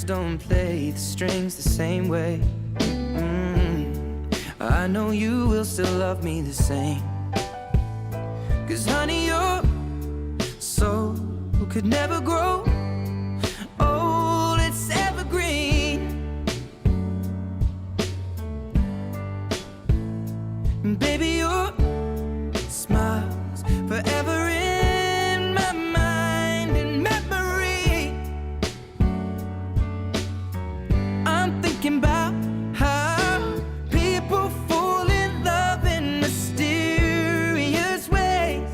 just don't play the strings the same way. I know you will still love me the same. 'Cause honey, your soul could never grow old, it's evergreen. And baby, your smile's forever in my mind and memory. I'm thinking about how people fall in love in mysterious ways.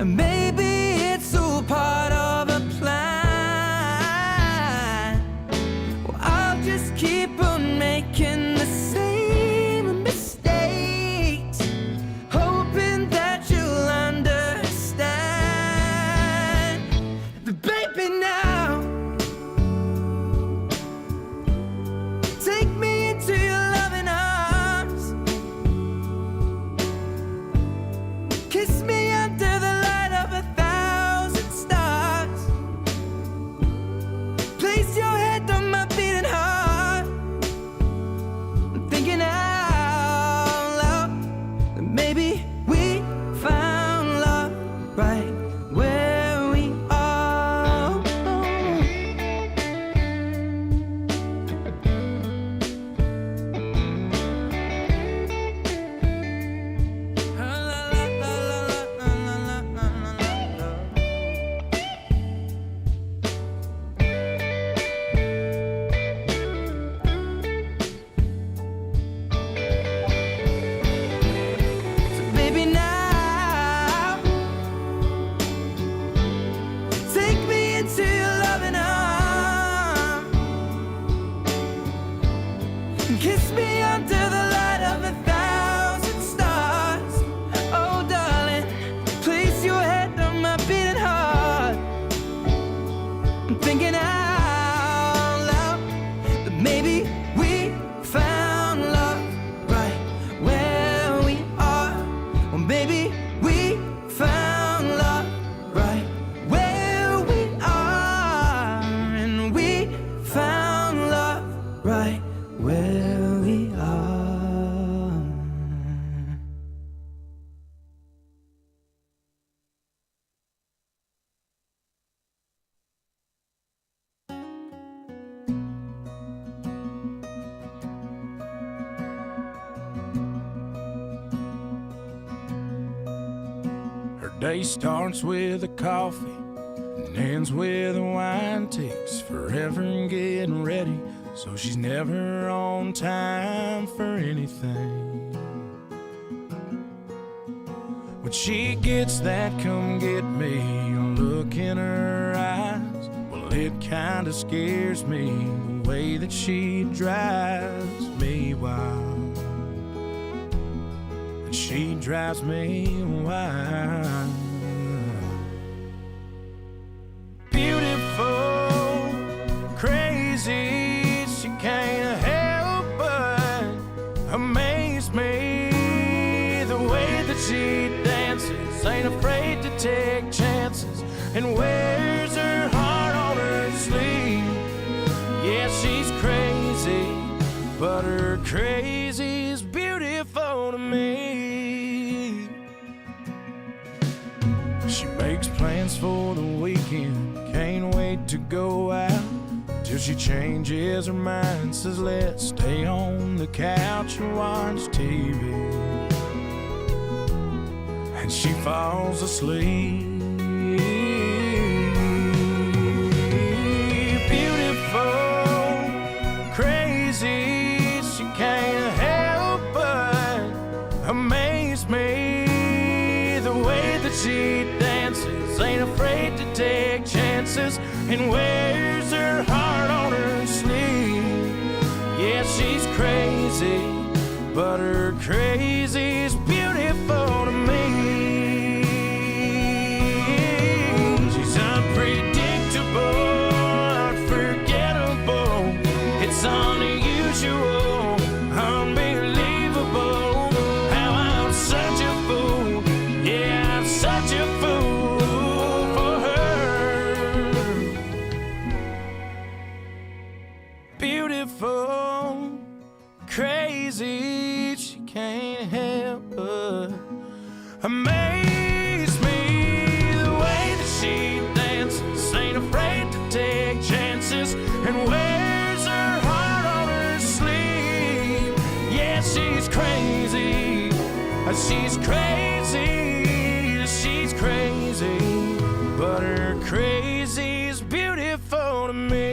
And maybe it's all part of a plan. Well, I'll just keep on making the same mistakes, hoping that you'll understand. But baby, now take me into your loving arms. Kiss me under the light of 1,000 stars. Place your head on my beating heart. I'm thinking out loud that maybe we found love right where we are. So baby, now take me into your loving arms. Kiss me under the light of 1,000 stars. Oh darling, place your head on my beating heart. I'm thinking out loud that maybe we found love right where we are. Or maybe we found love right where we are. And we found love right where we are. Her day starts with a coffee and ends with a wine. Takes forever getting ready, so she's never on time for anything. When she gets that come get me look in her eyes, well, it kinda scares me the way that she drives me wild. And she drives me wild. Beautiful, crazy, she can't help but amaze me. The way that she dances, ain't afraid to take chances, and wears her heart on her sleeve. Yeah, she's crazy, but her crazy's beautiful to me. She makes plans for the weekend, can't wait to go out, till she changes her mind, says let's stay on the couch and watch TV. And she falls asleep. Beautiful, crazy, she can't help but amaze me. The way that she dances, ain't afraid to take chances, and wears her heart on her sleeve. Yeah, she's crazy, but her crazy's beautiful to me. She's unpredictable, unforgettable. It's unusual, unbelievable. How I'm such a fool, yeah, I'm such a fool for her. beautiful, crazy, she can't help but amaze me. The way that she dances, ain't afraid to take chances, and wears her heart on her sleeve. Yeah, she's crazy, she's crazy, she's crazy, but her crazy's beautiful to me.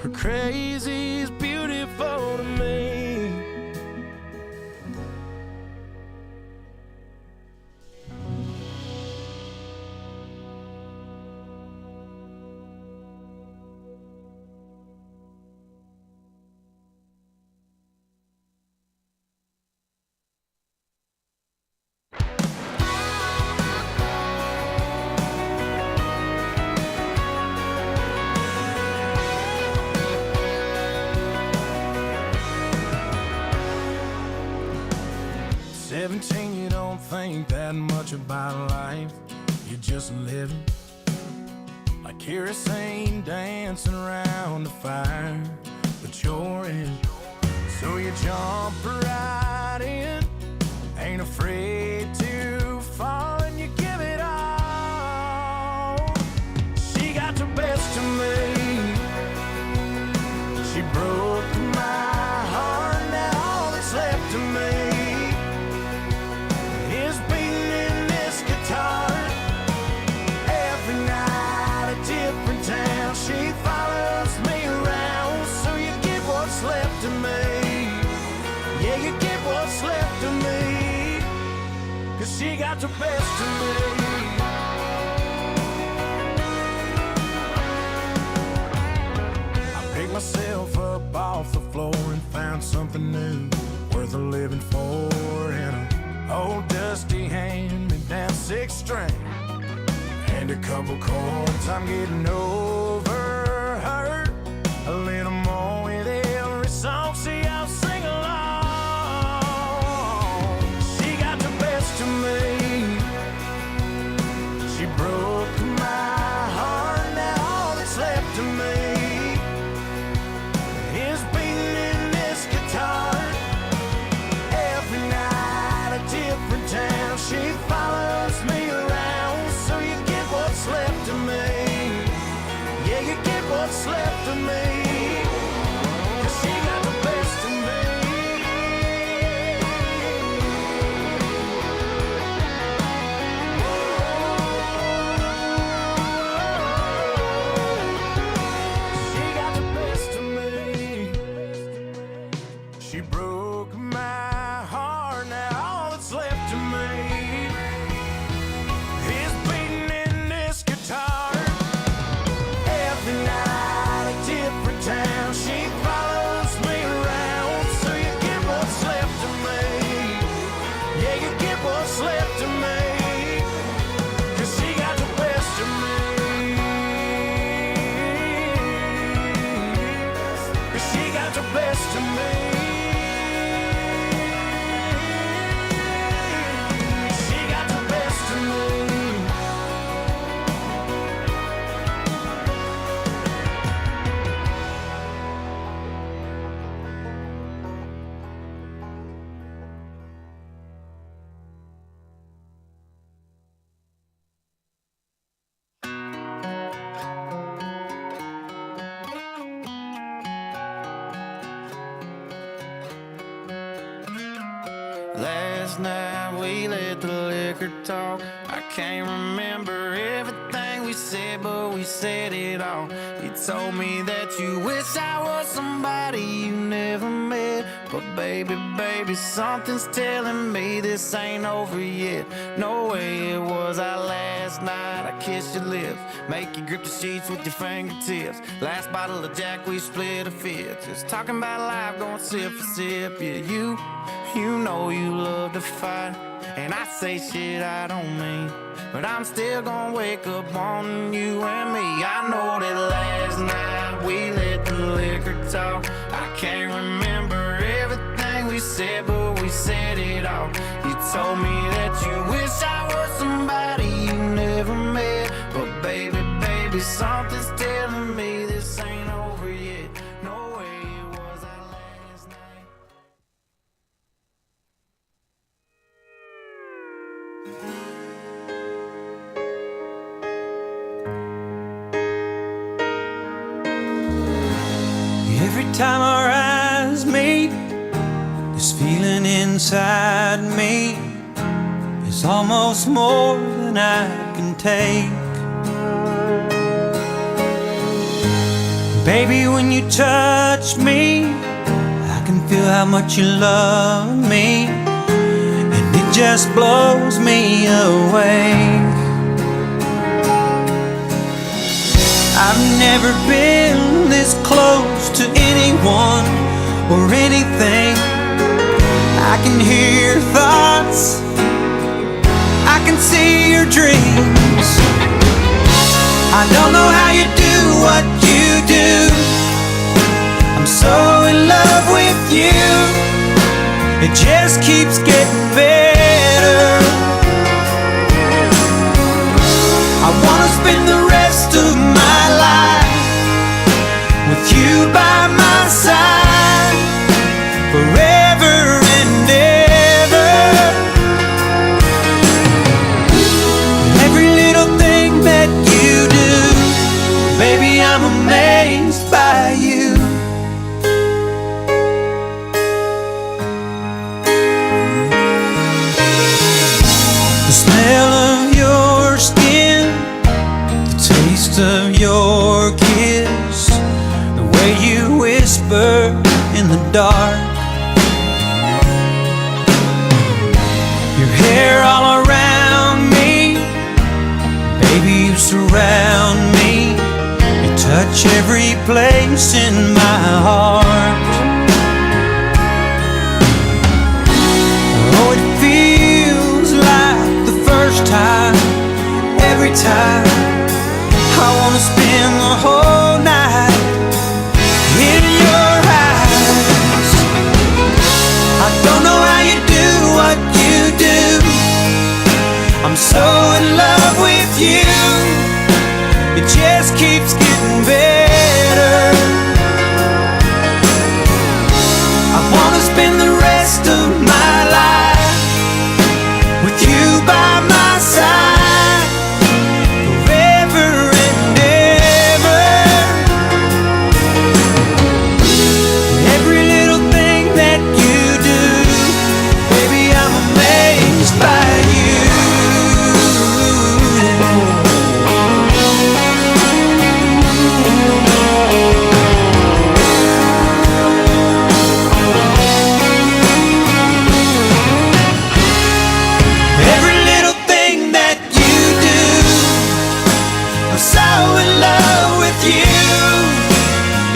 Her crazy's beautiful to me. You don't think that much about life. You're just living like kerosene dancing around the fire, but you're in. So you jump right in, ain't afraid to fall, and you give it all. She got the best of me. She broke my heart, now all that's left of me. She follows me around, so you get what's left of me. Yeah, you get what's left of me, 'cause she got the best of me. I picked myself up off the floor and found something new, worth a living for, in an old dusty hand-me-down 6-string. And a couple chords, I'm getting over her a little more with every song. See, I'll sing along. She got the best of me. She broke my heart, now all that's left of me is beating in this guitar. Every night a different town, she follows me around, so you get what's left of me. Yeah, you get what's left of me, 'cause she got the best of me. She got the best of me. She broke my heart, now all that's left of me is beating in this guitar. Every night a different town, she follows me around, so you get what's left of me. Yeah, you get what's left of me, 'cause she got the best of me. 'Cause she got the best of me. She got the best of me. Last night we let the liquor talk. I can't remember everything we said, but we said it all. You told me that you wish I was somebody you never met, but baby, baby, something's telling me this ain't over yet. No way it was our last night. I kissed your lips, make you grip the sheets with your fingertips. Last bottle of Jack, we split a fifth. Just talking about life, going sip for sip. Yeah, you know you love to fight, and I say shit I don't mean, but I'm still gonna wake up wanting you and me. I know that last night we let the liquor talk. I can't remember everything we said, but we told me that you wish I was somebody you never met, something's telling me this ain't over yet. No way it was our last night. Every time our eyes meet, this feeling inside me is almost more than I can take. Baby, when you touch me, I can feel how much you love me, and it just blows me away. I've never been this close to anyone or anything. I can hear your thoughts, I can see your dreams. I don't know how you do what you do. I'm so in love with you. It just keeps getting better. I wanna spend the rest of my life with you by my side, forever and ever. Every little thing that you do, baby, I'm amazed by you. The smell of your skin, the taste of your kiss, the way you whisper in the dark, your hair all around me, baby, you surround me, you touch every place in my heart. Oh, it feels like the first time, every time. I wanna spend the whole night in your eyes. I don't know how you do what you do. I'm so in love with you. It just keeps getting better. I wanna spend the rest of my life with you by my side, forever and ever. Every little thing that you do, baby, I'm amazed by you. Every little thing that you do, I'm so in love with you.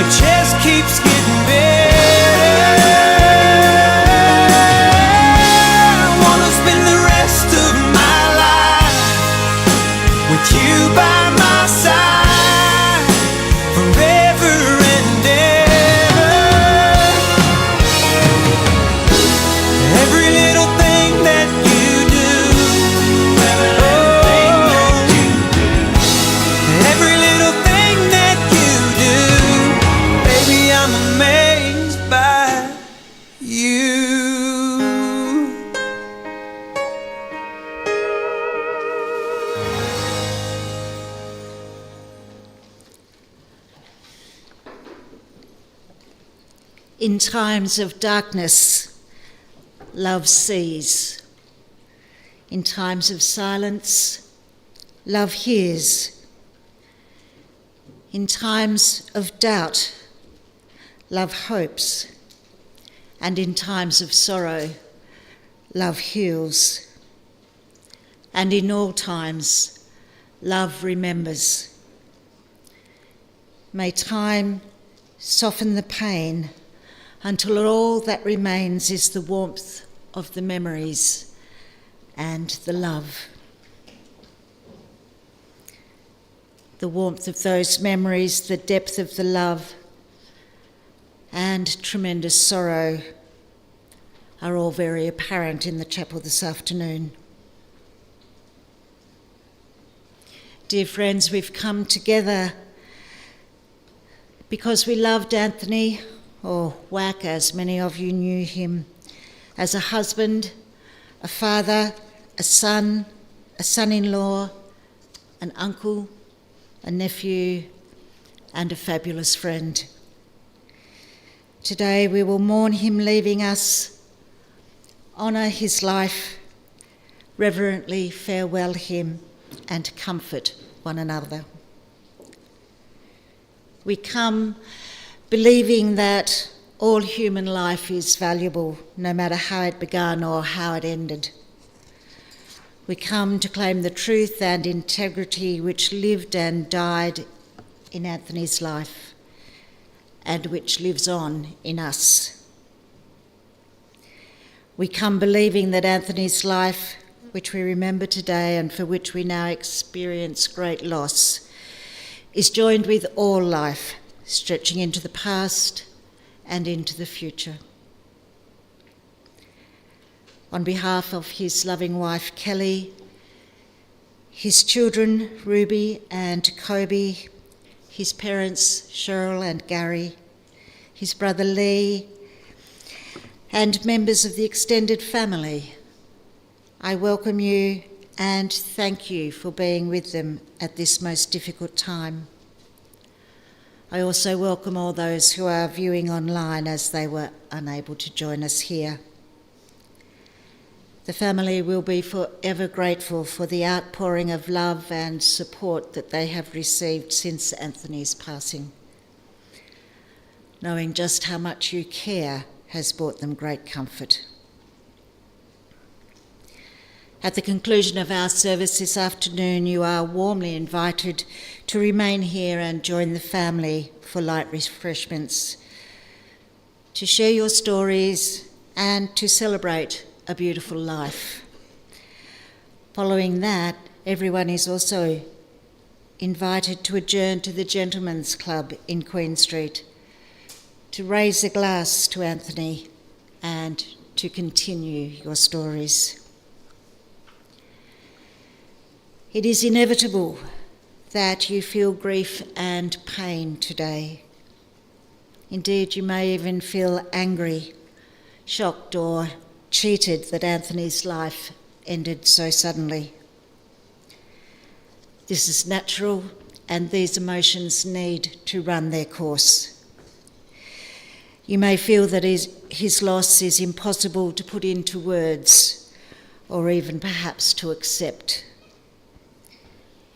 It just keeps getting better. I wanna spend the rest of my life with you by my side, forever and ever. Every little thing that you do, every little thing that you do, baby, I'm amazed by you. In times of darkness, love sees. In times of silence, love hears. In times of doubt, love hopes. And in times of sorrow, love heals. And in all times, love remembers. May time soften the pain until all that remains is the warmth of the memories and the love. The warmth of those memories, the depth of the love, and tremendous sorrow are all very apparent in the chapel this afternoon. Dear friends, we've come together because we loved Anthony, or Wack as many of you knew him, as a husband, a father, a son-in-law, an uncle, a nephew, and a fabulous friend. Today we will mourn him leaving us, honour his life, reverently farewell him, and comfort one another. We come believing that all human life is valuable, no matter how it began or how it ended. We come to claim the truth and integrity which lived and died in Anthony's life, and which lives on in us. We come believing that Anthony's life, which we remember today and for which we now experience great loss, is joined with all life, stretching into the past and into the future. On behalf of his loving wife Kelly, his children Ruby and Kobe, his parents Cheryl and Gary, his brother Lee, and members of the extended family, I welcome you and thank you for being with them at this most difficult time. I also welcome all those who are viewing online as they were unable to join us here. The family will be forever grateful for the outpouring of love and support that they have received since Anthony's passing. Knowing just how much you care has brought them great comfort. At the conclusion of our service this afternoon, you are warmly invited to remain here and join the family for light refreshments, to share your stories and to celebrate a beautiful life. Following that, everyone is also invited to adjourn to the Gentlemen's Club in Queen Street, to raise a glass to Anthony and to continue your stories. It is inevitable that you feel grief and pain today. Indeed, you may even feel angry, shocked or cheated that Anthony's life ended so suddenly. This is natural, and these emotions need to run their course. You may feel that his loss is impossible to put into words, or even perhaps to accept.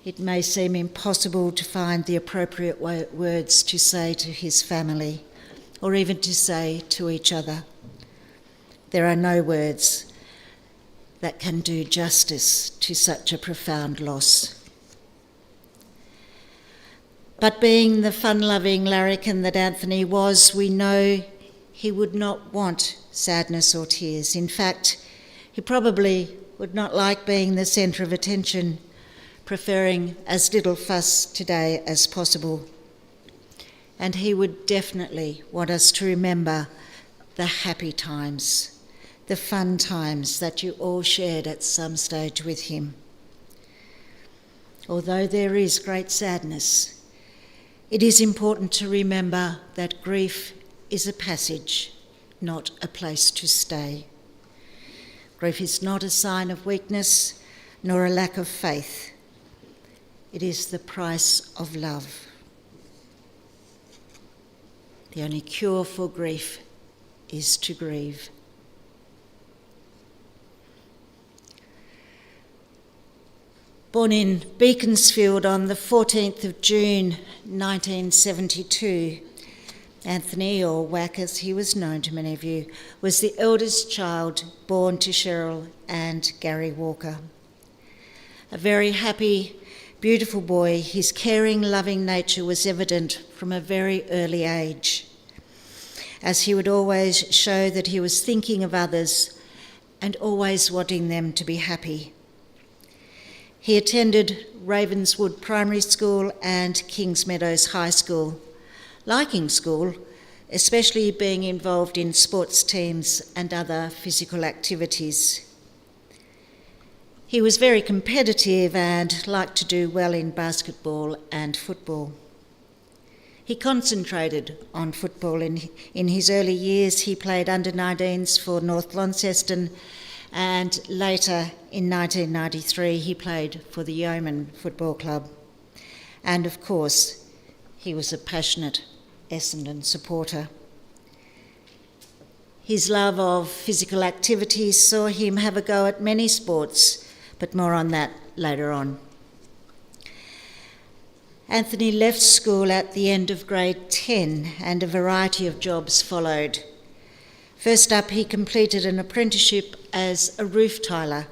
It may seem impossible to find the appropriate words to say to his family, or even to say to each other. There are no words that can do justice to such a profound loss. But being the fun-loving larrikin that Anthony was, we know he would not want sadness or tears. In fact, he probably would not like being the centre of attention, preferring as little fuss today as possible. And he would definitely want us to remember the happy times, the fun times that you all shared at some stage with him. Although there is great sadness, it is important to remember that grief is a passage, not a place to stay. Grief is not a sign of weakness, nor a lack of faith. It is the price of love. The only cure for grief is to grieve. Born in Beaconsfield on the 14th of June 1972, Anthony, or Wack as he was known to many of you, was the eldest child born to Cheryl and Gary Walker. A very happy, beautiful boy, his caring, loving nature was evident from a very early age, as he would always show that he was thinking of others and always wanting them to be happy. He attended Ravenswood Primary School and Kingsmeadows High School, liking school, especially being involved in sports teams and other physical activities. He was very competitive and liked to do well in basketball and football. He concentrated on football. In his early years, he played under-19s for North Launceston, and later in 1993 he played for the Yeoman Football Club. And of course, he was a passionate Essendon supporter. His love of physical activity saw him have a go at many sports, but more on that later on. Anthony left school at the end of grade 10 and a variety of jobs followed. First up, he completed an apprenticeship as a roof tiler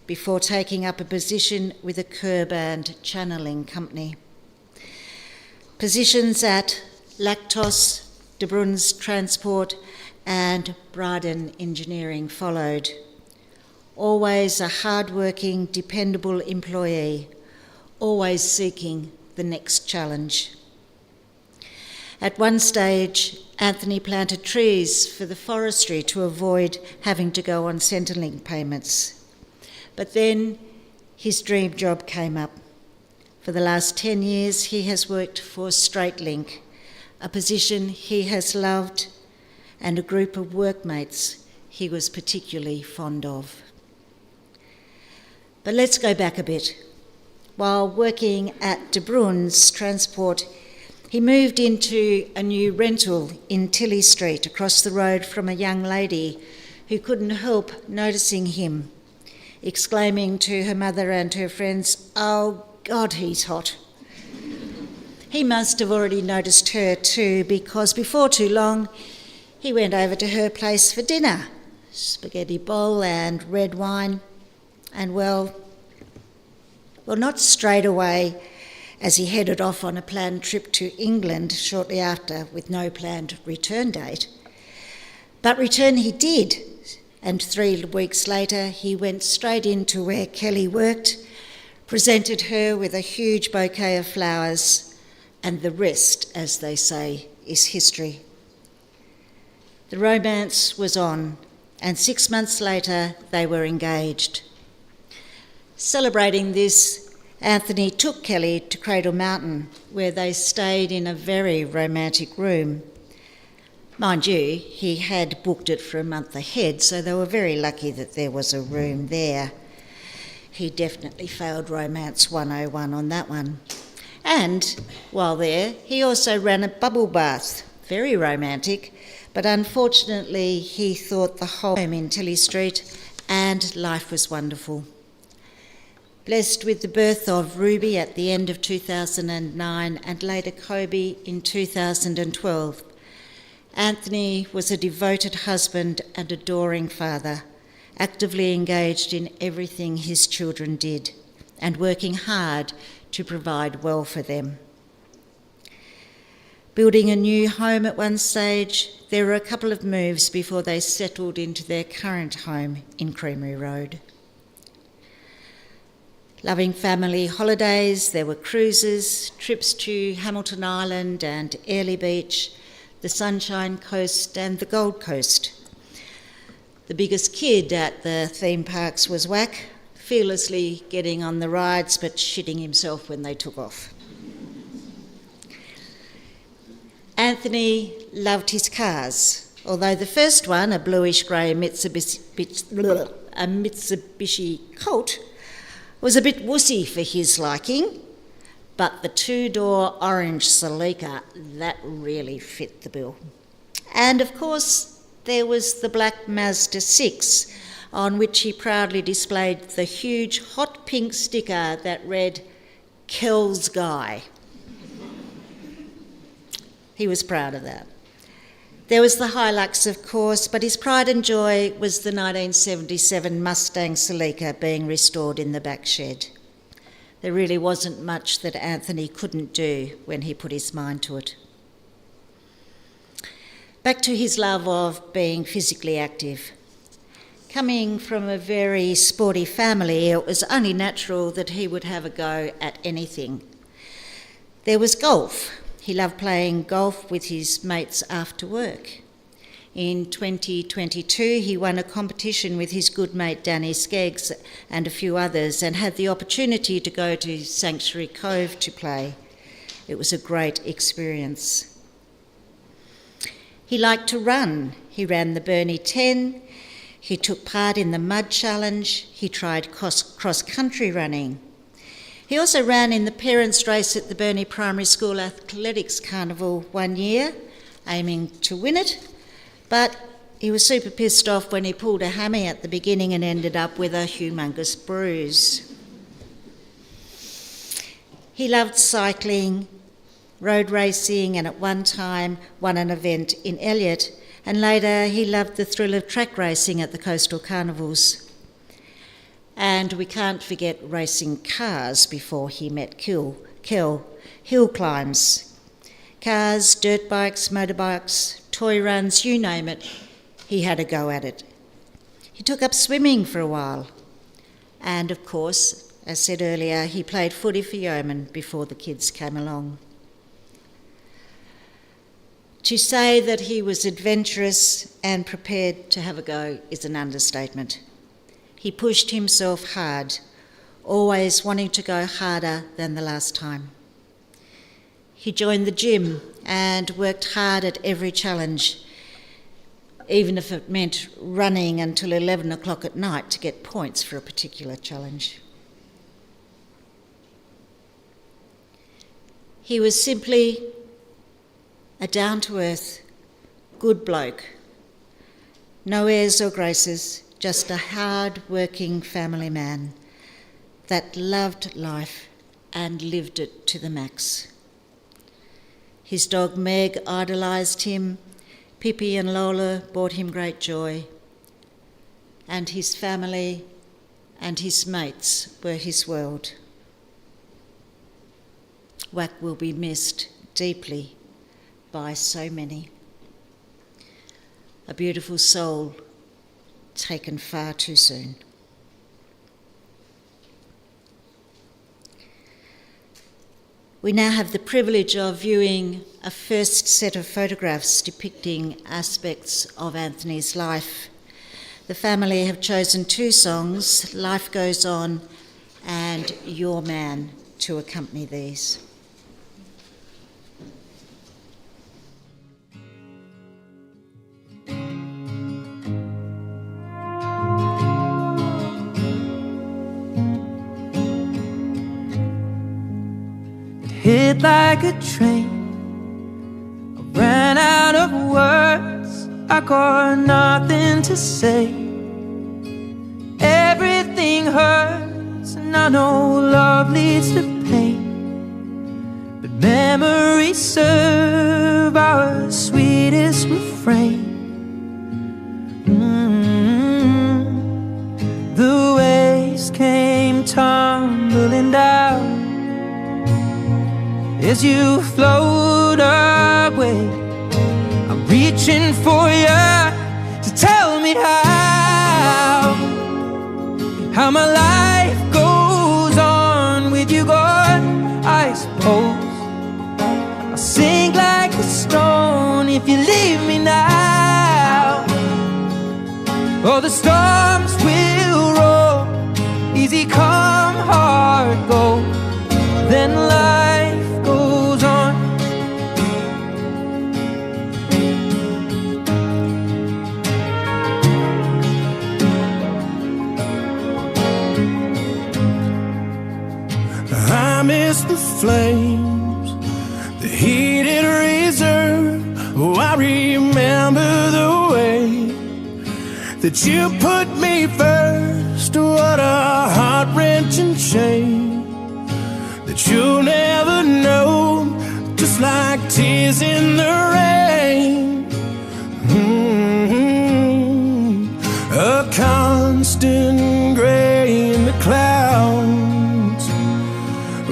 before taking up a position with a curb and channeling company. Positions at Lactos, De Bruins Transport and Bryden Engineering followed. Always a hard-working, dependable employee, always seeking the next challenge. At one stage, Anthony planted trees for the forestry to avoid having to go on Centrelink payments. But then his dream job came up. For the last 10 years, he has worked for Straightlink, a position he has loved and a group of workmates he was particularly fond of. But let's go back a bit. While working at De Bruins Transport, he moved into a new rental in Tilly Street across the road from a young lady who couldn't help noticing him, exclaiming to her mother and her friends, "Oh God, he's hot." He must have already noticed her too, because before too long he went over to her place for dinner, spaghetti bowl and red wine, and well, not straight away, as he headed off on a planned trip to England shortly after with no planned return date. But return he did, and 3 weeks later he went straight into where Kelly worked, presented her with a huge bouquet of flowers, and the rest, as they say, is history. The romance was on, and 6 months later they were engaged. Celebrating this, Anthony took Kelly to Cradle Mountain, where they stayed in a very romantic room. Mind you, he had booked it for a month ahead, so they were very lucky that there was a room there. He definitely failed Romance 101 on that one. And while there, he also ran a bubble bath, very romantic, but unfortunately he thought the whole home in Tilly Street, and life was wonderful. Blessed with the birth of Ruby at the end of 2009 and later Kobe in 2012, Anthony was a devoted husband and adoring father, actively engaged in everything his children did and working hard to provide well for them. Building a new home at one stage, there were a couple of moves before they settled into their current home in Creamery Road. Loving family holidays, there were cruises, trips to Hamilton Island and Airlie Beach, the Sunshine Coast and the Gold Coast. The biggest kid at the theme parks was Wack, fearlessly getting on the rides but shitting himself when they took off. Anthony loved his cars, although the first one, a bluish-grey Mitsubishi Colt, was a bit wussy for his liking, but the 2-door orange Celica, that really fit the bill. And of course, there was the black Mazda 6, on which he proudly displayed the huge hot pink sticker that read, "Kel's Guy." He was proud of that. There was the Hilux, of course, but his pride and joy was the 1977 Mustang Celica being restored in the back shed. There really wasn't much that Anthony couldn't do when he put his mind to it. Back to his love of being physically active. Coming from a very sporty family, it was only natural that he would have a go at anything. There was golf. He loved playing golf with his mates after work. In 2022, he won a competition with his good mate Danny Skeggs and a few others and had the opportunity to go to Sanctuary Cove to play. It was a great experience. He liked to run. He ran the Burnie 10. He took part in the Mud Challenge. He tried cross-country running. He also ran in the parents' race at the Burnie Primary School Athletics Carnival one year, aiming to win it, but he was super pissed off when he pulled a hammy at the beginning and ended up with a humongous bruise. He loved cycling, road racing, and at one time won an event in Elliot, and later he loved the thrill of track racing at the coastal carnivals. And we can't forget racing cars before he met Kel. Hill climbs. Cars, dirt bikes, motorbikes, toy runs, you name it, he had a go at it. He took up swimming for a while. And of course, as said earlier, he played footy for Yeoman before the kids came along. To say that he was adventurous and prepared to have a go is an understatement. He pushed himself hard, always wanting to go harder than the last time. He joined the gym and worked hard at every challenge, even if it meant running until 11 o'clock at night to get points for a particular challenge. He was simply a down-to-earth, good bloke. No airs or graces, just a hard-working family man that loved life and lived it to the max. His dog Meg idolised him, Pippi and Lola brought him great joy, and his family and his mates were his world. Wack will be missed deeply by so many. A beautiful soul taken far too soon. We now have the privilege of viewing a first set of photographs depicting aspects of Anthony's life. The family have chosen two songs, Life Goes On and Your Man, to accompany these. Hit like a train, I ran out of words, I got nothing to say. Everything hurts, and I know love leads to pain, but memories serve our sweetest refrain. The waves came tumbling down as you float away. I'm reaching for you to tell me how my life goes on with you gone. I suppose I'll sink like a stone if you leave me now. Oh, the storms will roll, easy come, hard go, then life goes on. I miss the flames, the heated reserve. Oh, I remember the way that you put me first. What a heart-wrenching shame that you'll never know, just like tears in the rain. A constant gray in the clouds.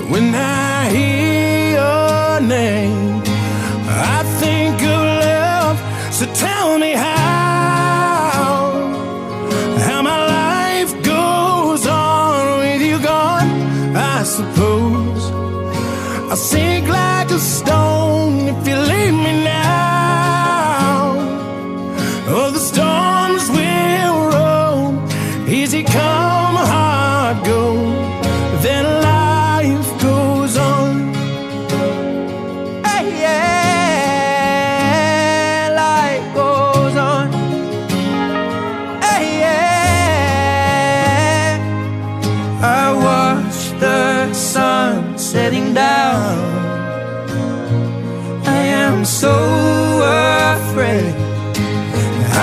When I hear your name, I think of love. So tell me how my life goes on with you gone. I suppose I'll sink like a stone if you leave me now. setting down. I am so afraid.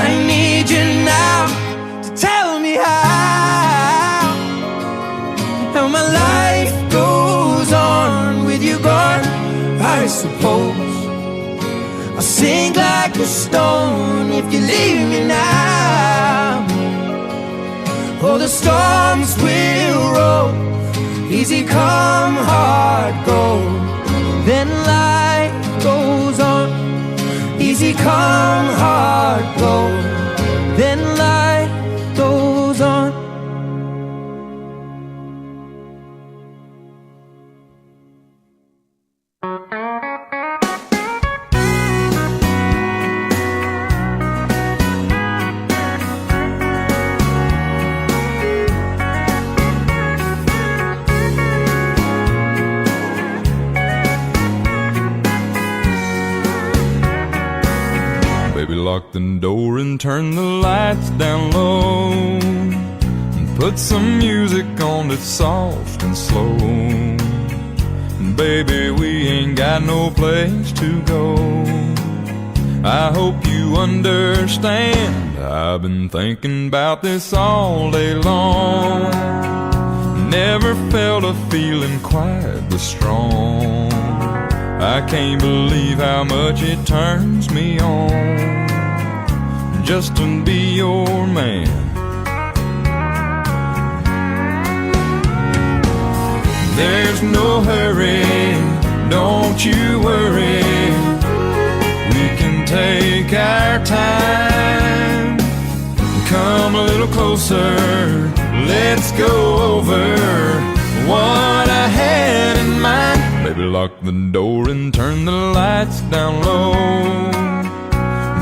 I need you now to tell me how my life goes on with you gone. I suppose I'll sink like a stone if you leave me now. Oh, the storms will roll, easy come, hard go. Then life goes on, easy come, hard go. Then life goes on. Lock the door and turn the lights down low, and put some music on that's soft and slow. And baby, we ain't got no place to go. I hope you understand, I've been thinking about this all day long. Never felt a feeling quite this strong. I can't believe how much it turns me on just to be your man. There's no hurry, don't you worry. We can take our time. Come a little closer, let's go over what I had in mind. Baby, lock the door and turn the lights down low.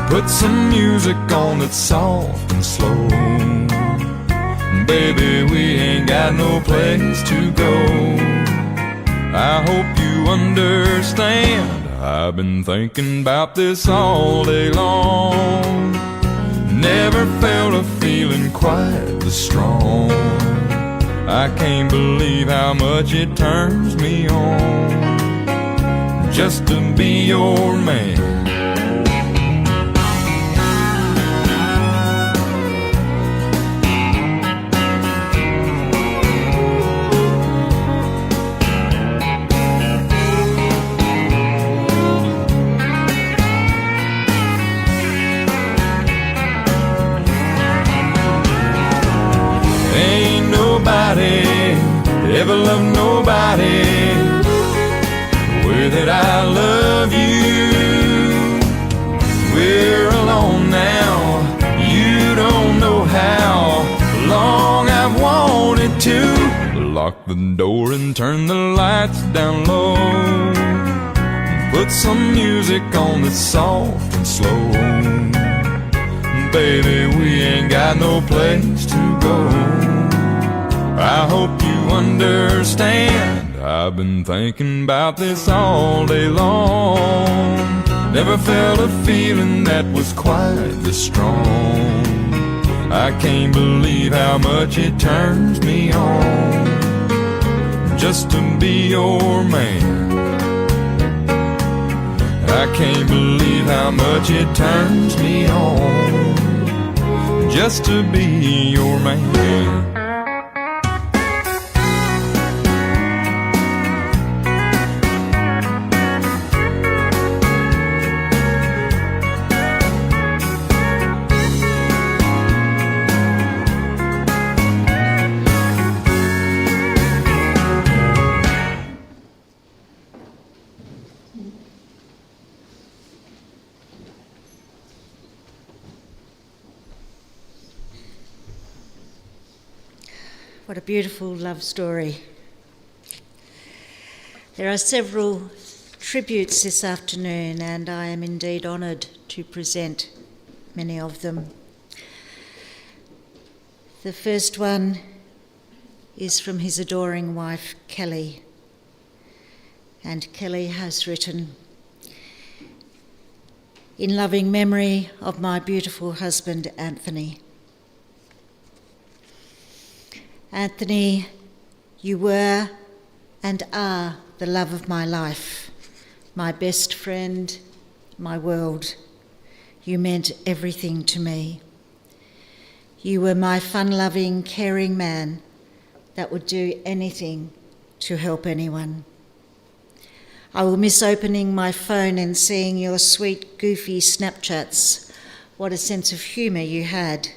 Put some music on that's soft and slow. Baby, we ain't got no place to go. I hope you understand, I've been thinking about this all day long. Never felt a feeling quite this strong. I can't believe how much it turns me on just to be your man. Ever love nobody the way that I love you. We're alone now, you don't know how long I've wanted to. Lock the door and turn the lights down low, and put some music on that's soft and slow. Baby, we ain't got no place to go. I hope you understand, I've been thinking about this all day long. Never felt a feeling that was quite this strong. I can't believe how much it turns me on just to be your man. I can't believe how much it turns me on just to be your man. What a beautiful love story. There are several tributes this afternoon, and I am indeed honoured to present many of them. The first one is from his adoring wife, Kelly. And Kelly has written, "In loving memory of my beautiful husband, Anthony. Anthony, you were and are the love of my life, my best friend, my world. You meant everything to me. You were my fun-loving, caring man that would do anything to help anyone. I will miss opening my phone and seeing your sweet, goofy Snapchats. What a sense of humour you had.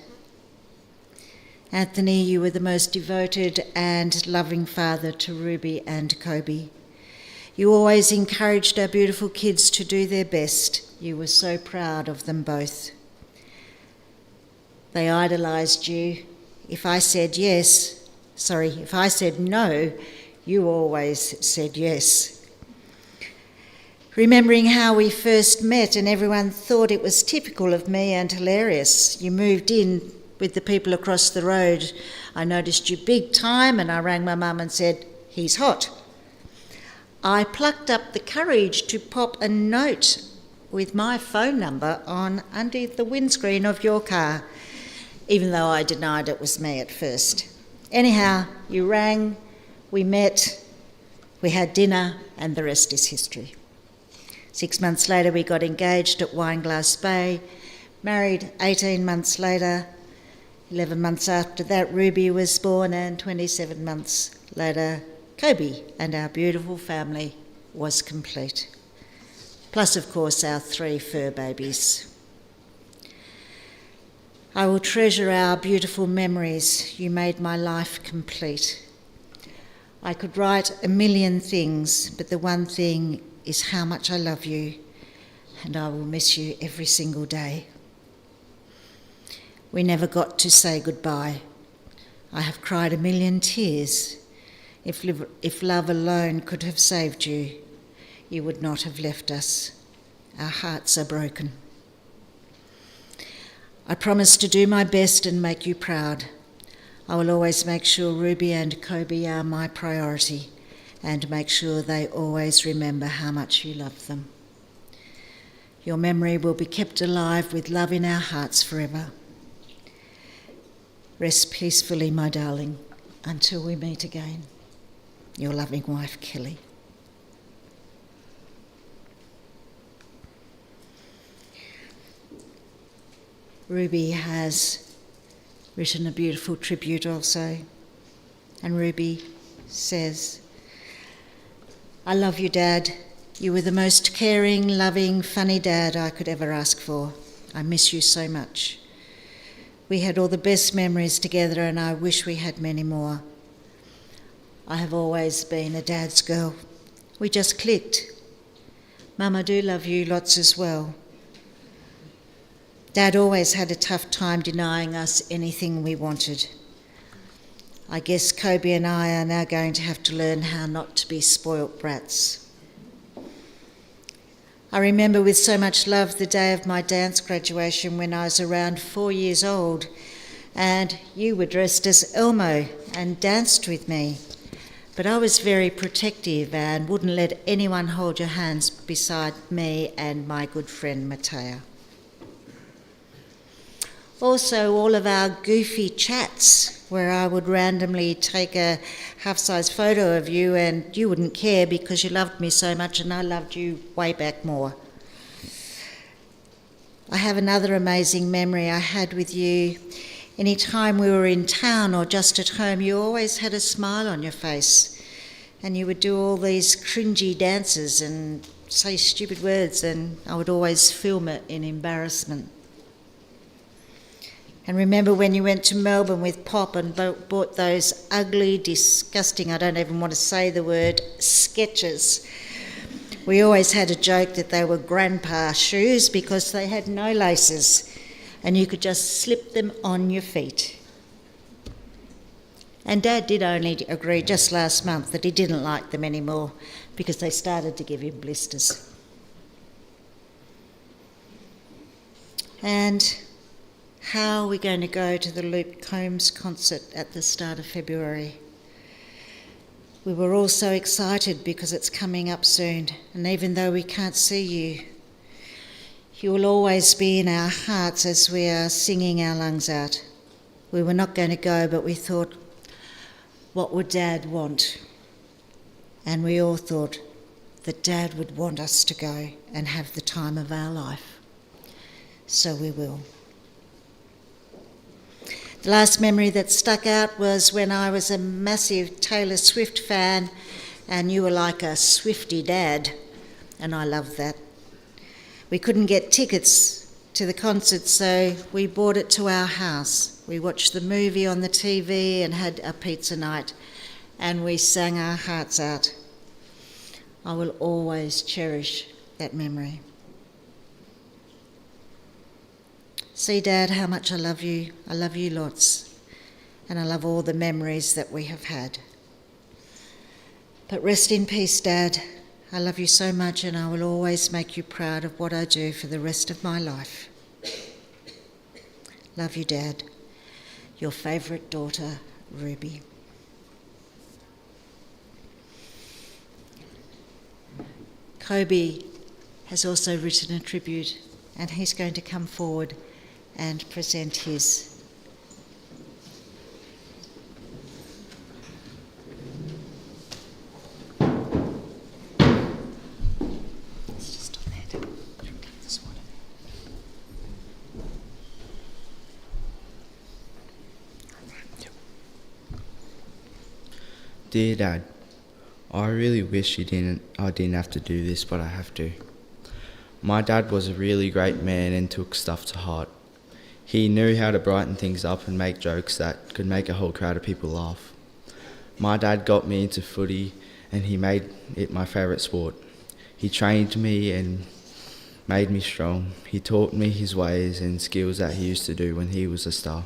Anthony, you were the most devoted and loving father to Ruby and Kobe. You always encouraged our beautiful kids to do their best. You were so proud of them both. They idolised you. If I said no, you always said yes. Remembering how we first met and everyone thought it was typical of me and hilarious. You moved in with the people across the road. I noticed you big time and I rang my mum and said, "He's hot." I plucked up the courage to pop a note with my phone number on under the windscreen of your car, even though I denied it was me at first. Anyhow, you rang, we met, we had dinner, and the rest is history. 6 months later, we got engaged at Wineglass Bay, married 18 months later. 11 months after that, Ruby was born, and 27 months later, Kobe, and our beautiful family was complete. Plus, of course, our 3 fur babies. I will treasure our beautiful memories. You made my life complete. I could write a million things, but the one thing is how much I love you, and I will miss you every single day. We never got to say goodbye. I have cried a million tears. If love alone could have saved you, you would not have left us. Our hearts are broken. I promise to do my best and make you proud. I will always make sure Ruby and Kobe are my priority and make sure they always remember how much you love them. Your memory will be kept alive with love in our hearts forever. Rest peacefully, my darling, until we meet again. Your loving wife, Kelly. Ruby has written a beautiful tribute also, and Ruby says, "I love you, Dad. You were the most caring, loving, funny dad I could ever ask for. I miss you so much. We had all the best memories together and I wish we had many more. I have always been a dad's girl. We just clicked. Mum, I do love you lots as well. Dad always had a tough time denying us anything we wanted. I guess Kobe and I are now going to have to learn how not to be spoilt brats. I remember with so much love the day of my dance graduation when I was around 4 years old and you were dressed as Elmo and danced with me. But I was very protective and wouldn't let anyone hold your hands beside me and my good friend Matea. Also, all of our goofy chats where I would randomly take a half-size photo of you and you wouldn't care because you loved me so much and I loved you way back more. I have another amazing memory I had with you. Any time we were in town or just at home, you always had a smile on your face and you would do all these cringy dances and say stupid words and I would always film it in embarrassment. And remember when you went to Melbourne with Pop and bought those ugly, disgusting, I don't even want to say the word, Skechers. We always had a joke that they were grandpa shoes because they had no laces and you could just slip them on your feet. And Dad did only agree just last month that he didn't like them anymore because they started to give him blisters. And how are we going to go to the Luke Combs concert at the start of February? We were all so excited because it's coming up soon, and even though we can't see you, you will always be in our hearts as we are singing our lungs out. We were not going to go, but we thought, what would Dad want? and we all thought that Dad would want us to go and have the time of our life. So we will. The last memory that stuck out was when I was a massive Taylor Swift fan and you were like a Swiftie dad, and I loved that. We couldn't get tickets to the concert, so we brought it to our house. We watched the movie on the TV and had a pizza night, and we sang our hearts out. I will always cherish that memory. See, Dad, how much I love you. I love you lots, and I love all the memories that we have had. But rest in peace, Dad. I love you so much, and I will always make you proud of what I do for the rest of my life. Love you, Dad. Your favourite daughter, Ruby. Kobe has also written a tribute, and he's going to come forward and present his. It's just on that. This one. Dear Dad, I really wish I didn't have to do this, but I have to. My dad was a really great man and took stuff to heart. He knew how to brighten things up and make jokes that could make a whole crowd of people laugh. My dad got me into footy and he made it my favourite sport. He trained me and made me strong. He taught me his ways and skills that he used to do when he was a star.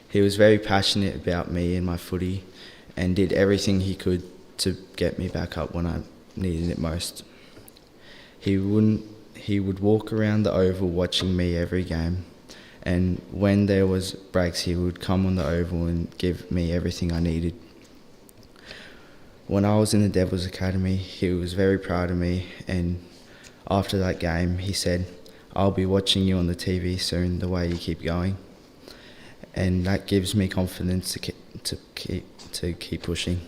He was very passionate about me and my footy and did everything he could to get me back up when I needed it most. He would walk around the oval watching me every game, and when there was breaks he would come on the oval and give me everything I needed. When I was in the Devils Academy, he was very proud of me, and after that game he said, "I'll be watching you on the TV soon, the way you keep going." And that gives me confidence to keep pushing.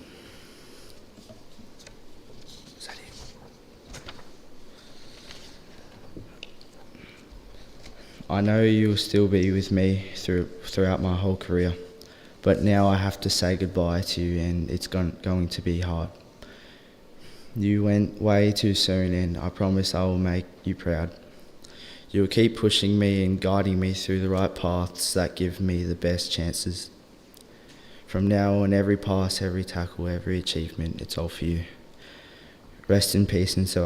I know you will still be with me throughout my whole career, but now I have to say goodbye to you, and it's going to be hard. You went way too soon, and I promise I will make you proud. You will keep pushing me and guiding me through the right paths that give me the best chances. From now on, every pass, every tackle, every achievement, it's all for you. Rest in peace until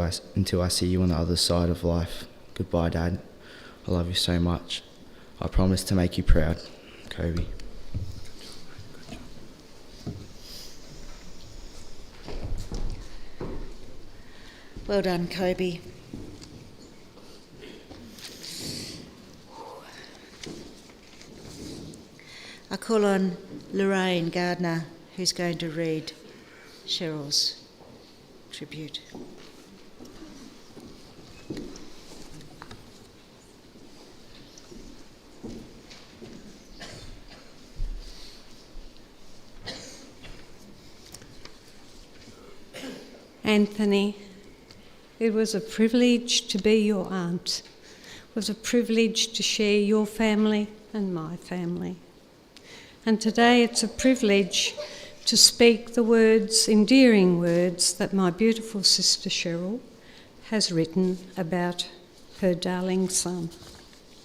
I see you on the other side of life. Goodbye, Dad. I love you so much. I promise to make you proud. Kobe. Well done, Kobe. I call on Lorraine Gardner, who's going to read Cheryl's tribute. Anthony, it was a privilege to be your aunt. It was a privilege to share your family and my family. And today it's a privilege to speak the words, endearing words, that my beautiful sister Cheryl has written about her darling son,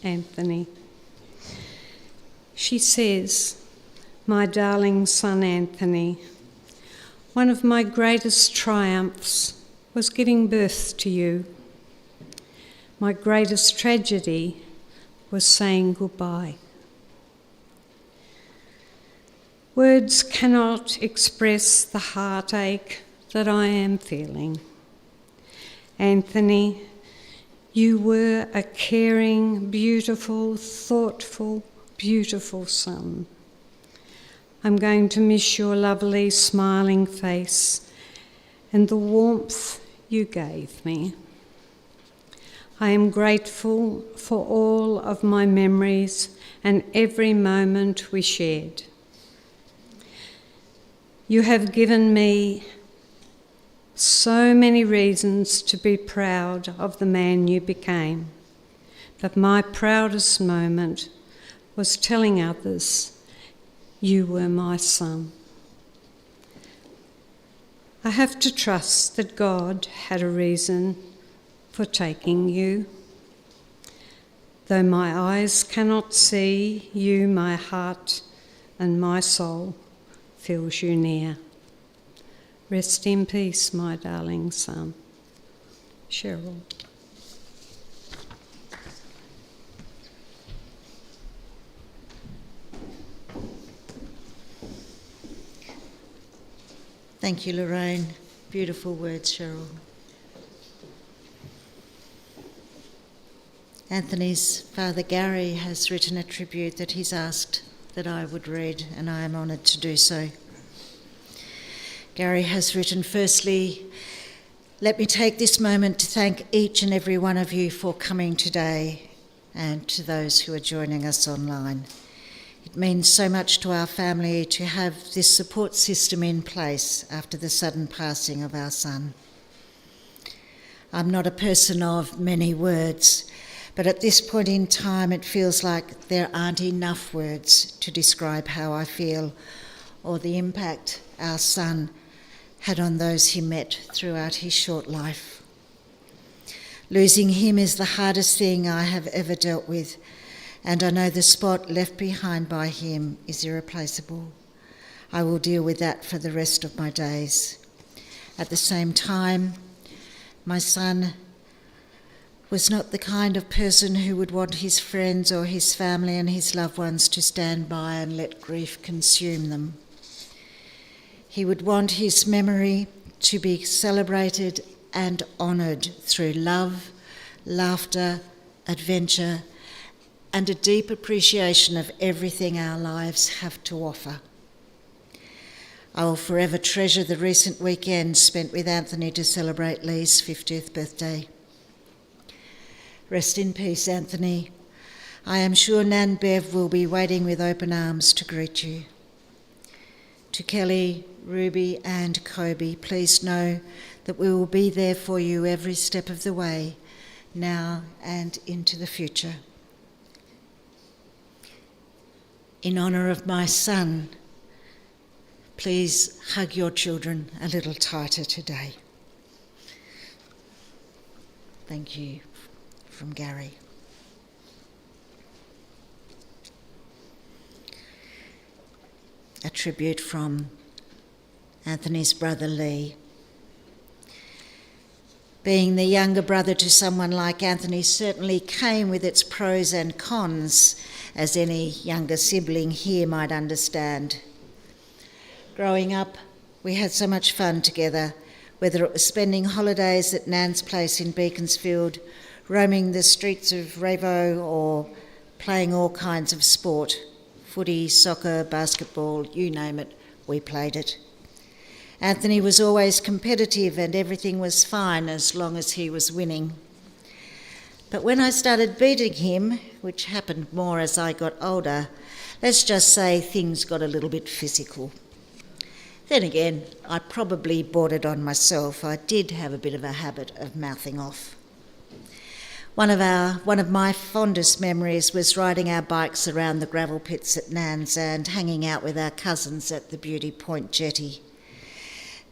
Anthony. She says, "My darling son Anthony, one of my greatest triumphs was giving birth to you. My greatest tragedy was saying goodbye. Words cannot express the heartache that I am feeling. Anthony, you were a caring, beautiful, thoughtful, beautiful son. I'm going to miss your lovely, smiling face and the warmth you gave me. I am grateful for all of my memories and every moment we shared. You have given me so many reasons to be proud of the man you became. But my proudest moment was telling others you were my son. I have to trust that God had a reason for taking you. Though my eyes cannot see you, my heart and my soul feels you near. Rest in peace, my darling son. Cheryl. Thank you, Lorraine. Beautiful words, Cheryl. Anthony's father, Gary, has written a tribute that he's asked that I would read, and I am honoured to do so. Gary has written, firstly, let me take this moment to thank each and every one of you for coming today, and to those who are joining us online. It means so much to our family to have this support system in place after the sudden passing of our son. I'm not a person of many words, but at this point in time it feels like there aren't enough words to describe how I feel or the impact our son had on those he met throughout his short life. Losing him is the hardest thing I have ever dealt with, and I know the spot left behind by him is irreplaceable. I will deal with that for the rest of my days. At the same time, my son was not the kind of person who would want his friends or his family and his loved ones to stand by and let grief consume them. He would want his memory to be celebrated and honoured through love, laughter, adventure, and a deep appreciation of everything our lives have to offer. I will forever treasure the recent weekend spent with Anthony to celebrate Lee's 50th birthday. Rest in peace, Anthony. I am sure Nan Bev will be waiting with open arms to greet you. To Kelly, Ruby and Kobe, please know that we will be there for you every step of the way, now and into the future. In honour of my son, please hug your children a little tighter today. Thank you, from Gary. A tribute from Anthony's brother Lee. Being the younger brother to someone like Anthony certainly came with its pros and cons, as any younger sibling here might understand. Growing up, we had so much fun together, whether it was spending holidays at Nan's place in Beaconsfield, roaming the streets of Revo, or playing all kinds of sport. Footy, soccer, basketball, you name it, we played it. Anthony was always competitive and everything was fine as long as he was winning. But when I started beating him, which happened more as I got older, let's just say things got a little bit physical. Then again, I probably brought it on myself. I did have a bit of a habit of mouthing off. One of my fondest memories was riding our bikes around the gravel pits at Nan's and hanging out with our cousins at the Beauty Point jetty.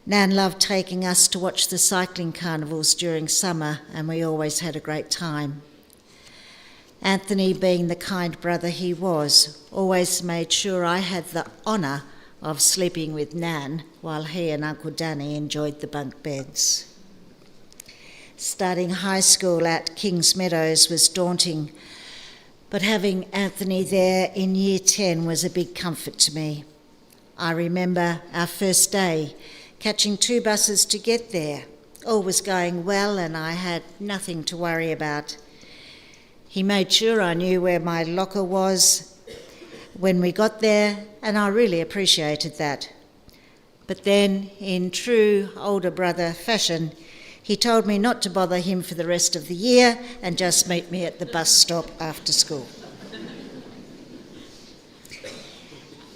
Nan loved taking us to watch the cycling carnivals during summer, and we always had a great time. Anthony, being the kind brother he was, always made sure I had the honour of sleeping with Nan while he and Uncle Danny enjoyed the bunk beds. Starting high school at Kings Meadows was daunting, but having Anthony there in Year 10 was a big comfort to me. I remember our first day, catching 2 buses to get there. All was going well and I had nothing to worry about. He made sure I knew where my locker was when we got there, and I really appreciated that. But then, in true older brother fashion, he told me not to bother him for the rest of the year and just meet me at the bus stop after school.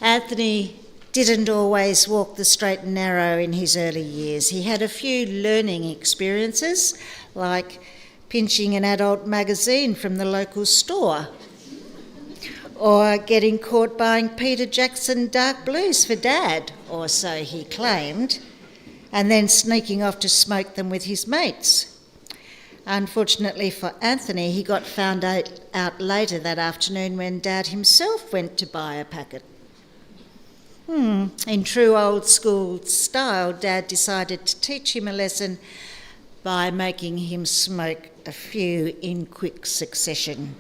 Anthony didn't always walk the straight and narrow in his early years. He had a few learning experiences, like pinching an adult magazine from the local store, or getting caught buying Peter Jackson dark blues for Dad, or so he claimed, and then sneaking off to smoke them with his mates. Unfortunately for Anthony, he got found out later that afternoon when Dad himself went to buy a packet. In true old school style, Dad decided to teach him a lesson by making him smoke a few in quick succession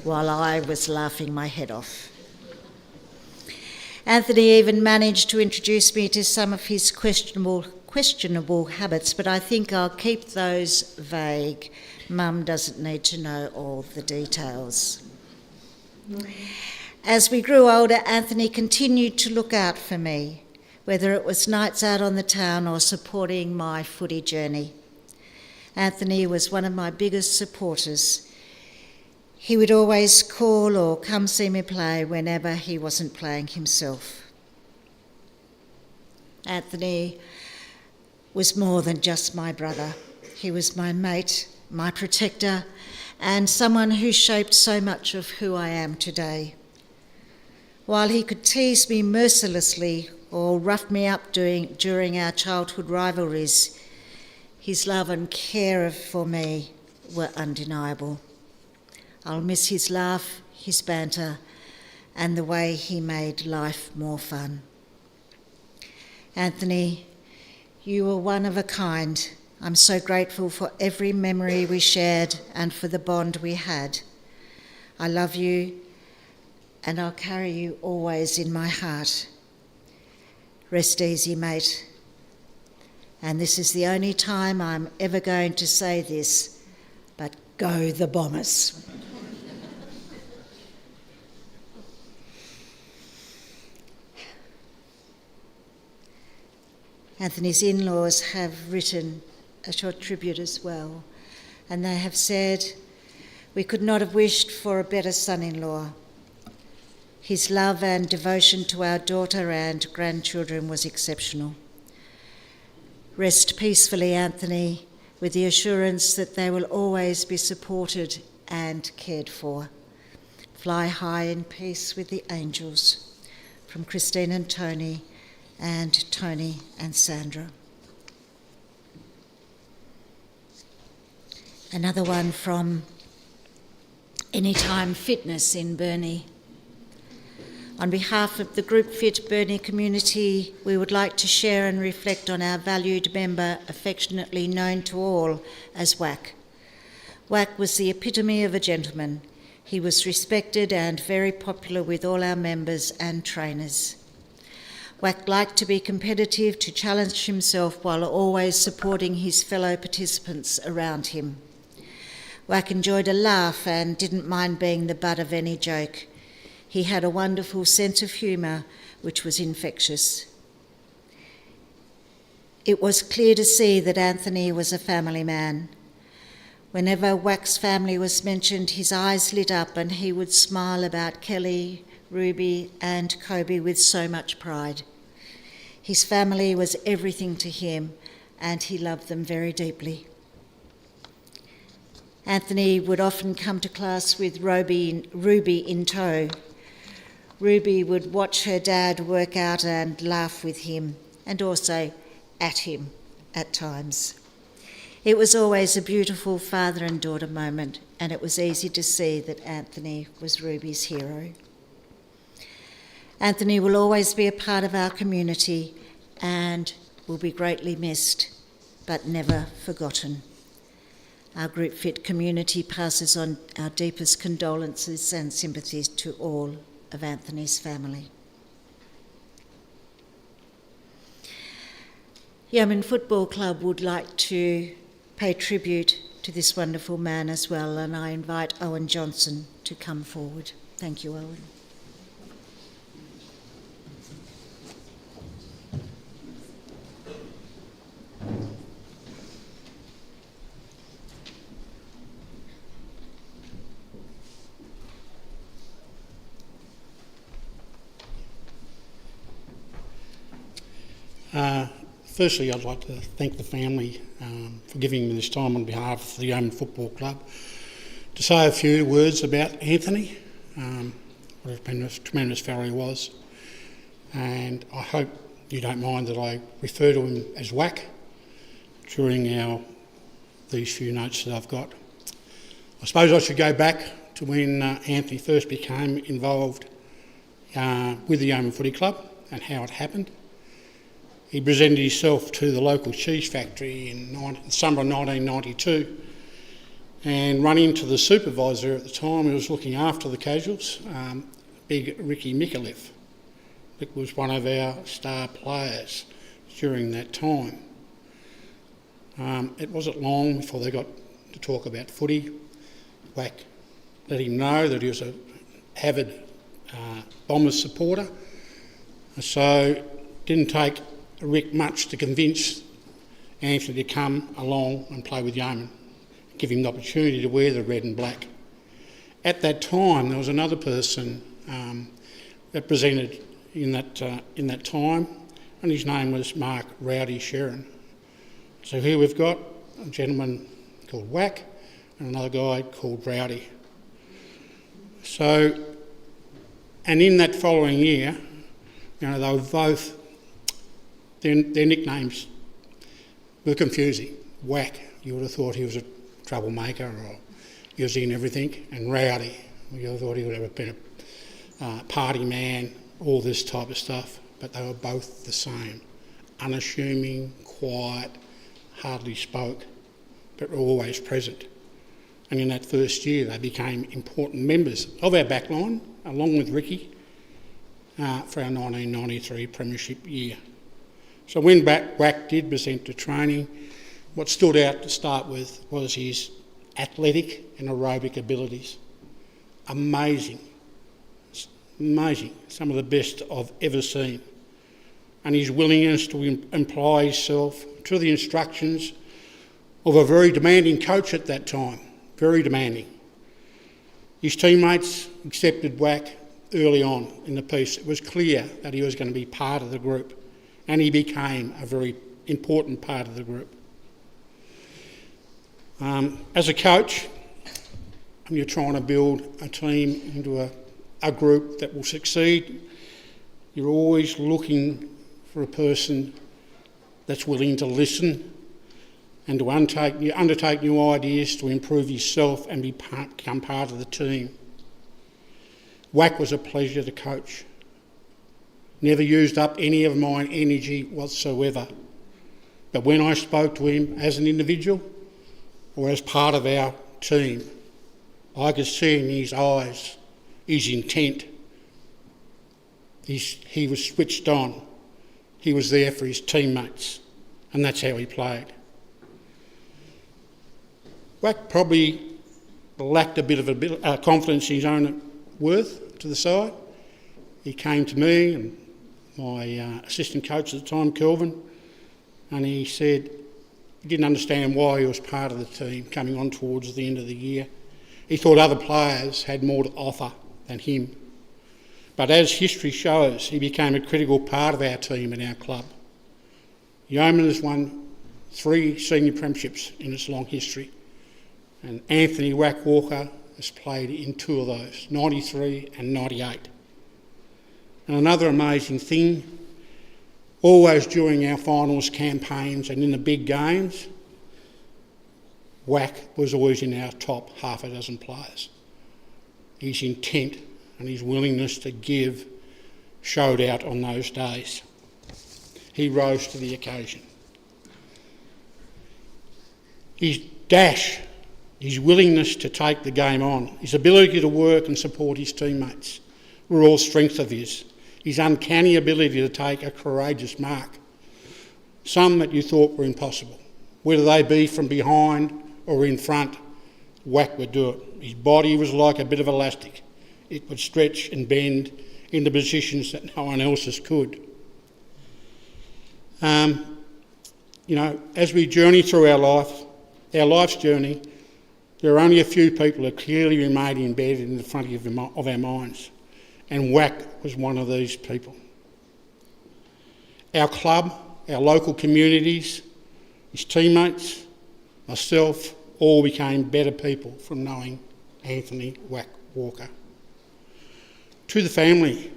while I was laughing my head off. Anthony even managed to introduce me to some of his questionable habits, but I think I'll keep those vague. Mum doesn't need to know all the details. As we grew older, Anthony continued to look out for me, whether it was nights out on the town or supporting my footy journey. Anthony was one of my biggest supporters. He would always call or come see me play whenever he wasn't playing himself. Anthony was more than just my brother. He was my mate, my protector, and someone who shaped so much of who I am today. While he could tease me mercilessly or rough me up during our childhood rivalries, his love and care for me were undeniable. I'll miss his laugh, his banter, and the way he made life more fun. Anthony, you were one of a kind. I'm so grateful for every memory we shared and for the bond we had. I love you, and I'll carry you always in my heart. Rest easy, mate. And this is the only time I'm ever going to say this, but go the Bombers. Anthony's in-laws have written a short tribute as well, and they have said, "We could not have wished for a better son-in-law. His love and devotion to our daughter and grandchildren was exceptional. Rest peacefully, Anthony, with the assurance that they will always be supported and cared for. Fly high in peace with the angels." From Christine and Tony and Sandra. Another one from Anytime Fitness in Burnie. On behalf of the Group Fit Burnie community, we would like to share and reflect on our valued member, affectionately known to all as Wack. Wack was the epitome of a gentleman. He was respected and very popular with all our members and trainers. Wack liked to be competitive, to challenge himself while always supporting his fellow participants around him. Wack enjoyed a laugh and didn't mind being the butt of any joke. He had a wonderful sense of humour, which was infectious. It was clear to see that Anthony was a family man. Whenever Wack's family was mentioned, his eyes lit up and he would smile about Kelly, Ruby and Kobe with so much pride. His family was everything to him and he loved them very deeply. Anthony would often come to class with Ruby in tow. Ruby would watch her dad work out and laugh with him, and also at him at times. It was always a beautiful father and daughter moment, and it was easy to see that Anthony was Ruby's hero. Anthony will always be a part of our community and will be greatly missed, but never forgotten. Our Group Fit community passes on our deepest condolences and sympathies to all of Anthony's family. Yeoman Football Club would like to pay tribute to this wonderful man as well, and I invite Owen Johnson to come forward. Thank you, Owen. Firstly, I'd like to thank the family for giving me this time on behalf of the Yeoman Football Club to say a few words about Anthony, what a tremendous fellow he was, and I hope you don't mind that I refer to him as Wack during these few notes that I've got. I suppose I should go back to when Anthony first became involved with the Yeoman Footy Club and how it happened. He presented himself to the local cheese factory in summer of 1992 and run into the supervisor at the time who was looking after the casuals, big Ricky Micallef. It was one of our star players during that time. It wasn't long before they got to talk about footy. Wack let him know that he was an avid Bombers supporter, so it didn't take Rick much to convince Anthony to come along and play with Yeoman, give him the opportunity to wear the red and black. At that time, there was another person represented in that time, and his name was Mark Rowdy Sheeran. So here we've got a gentleman called Wack and another guy called Rowdy. So, and in that following year, they were both, their nicknames were confusing. Wack, you would have thought he was a troublemaker or he was in everything, and Rowdy, you would have thought he would have been a party man, all this type of stuff, but they were both the same. Unassuming, quiet, hardly spoke, but were always present. And in that first year, they became important members of our backline, along with Ricky, for our 1993 Premiership year. So when Wack did present to training, what stood out to start with was his athletic and aerobic abilities. Amazing, some of the best I've ever seen. And his willingness to apply himself to the instructions of a very demanding coach at that time, very demanding. His teammates accepted Wack early on in the piece. It was clear that he was going to be part of the group, and he became a very important part of the group. As a coach, you're trying to build a team into a group that will succeed. You're always looking for a person that's willing to listen and to undertake new ideas to improve yourself and become part of the team. Wack was a pleasure to coach. Never used up any of my energy whatsoever. But when I spoke to him as an individual or as part of our team, I could see in his eyes his intent. He was switched on. He was there for his teammates, and that's how he played. Wack probably lacked a bit of confidence in his own worth to the side. He came to me and my assistant coach at the time, Kelvin, and he said he didn't understand why he was part of the team coming on towards the end of the year. He thought other players had more to offer than him. But as history shows, he became a critical part of our team and our club. Yeoman has won 3 senior premierships in its long history, and Anthony Wack Walker has played in 2 of those, 93 and 98. And another amazing thing, always during our finals campaigns and in the big games, Wack was always in our top half a dozen players. His intent and his willingness to give showed out on those days. He rose to the occasion. His dash, his willingness to take the game on, his ability to work and support his teammates were all strengths of his. His uncanny ability to take a courageous mark, some that you thought were impossible. Whether they be from behind or in front, Wack would do it. His body was like a bit of elastic. It would stretch and bend into positions that no one else's could. As we journey through our life's journey, there are only a few people who clearly remain embedded in the front of our minds, and Wack was one of these people. Our club, our local communities, his teammates, myself, all became better people from knowing Anthony Wack Walker. To the family,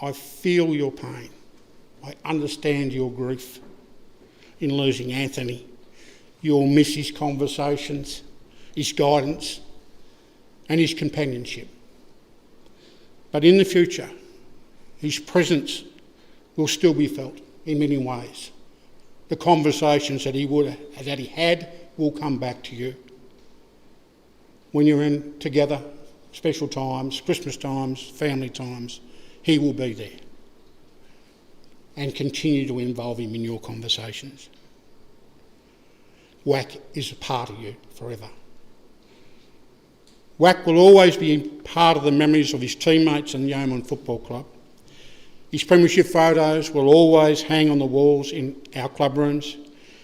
I feel your pain. I understand your grief in losing Anthony. You'll miss his conversations, his guidance, and his companionship. But in the future, his presence will still be felt in many ways. The conversations that he had will come back to you. When you're in together, special times, Christmas times, family times, he will be there. And continue to involve him in your conversations. Wack is a part of you forever. Wack will always be part of the memories of his teammates and Yeoman Football Club. His premiership photos will always hang on the walls in our club rooms,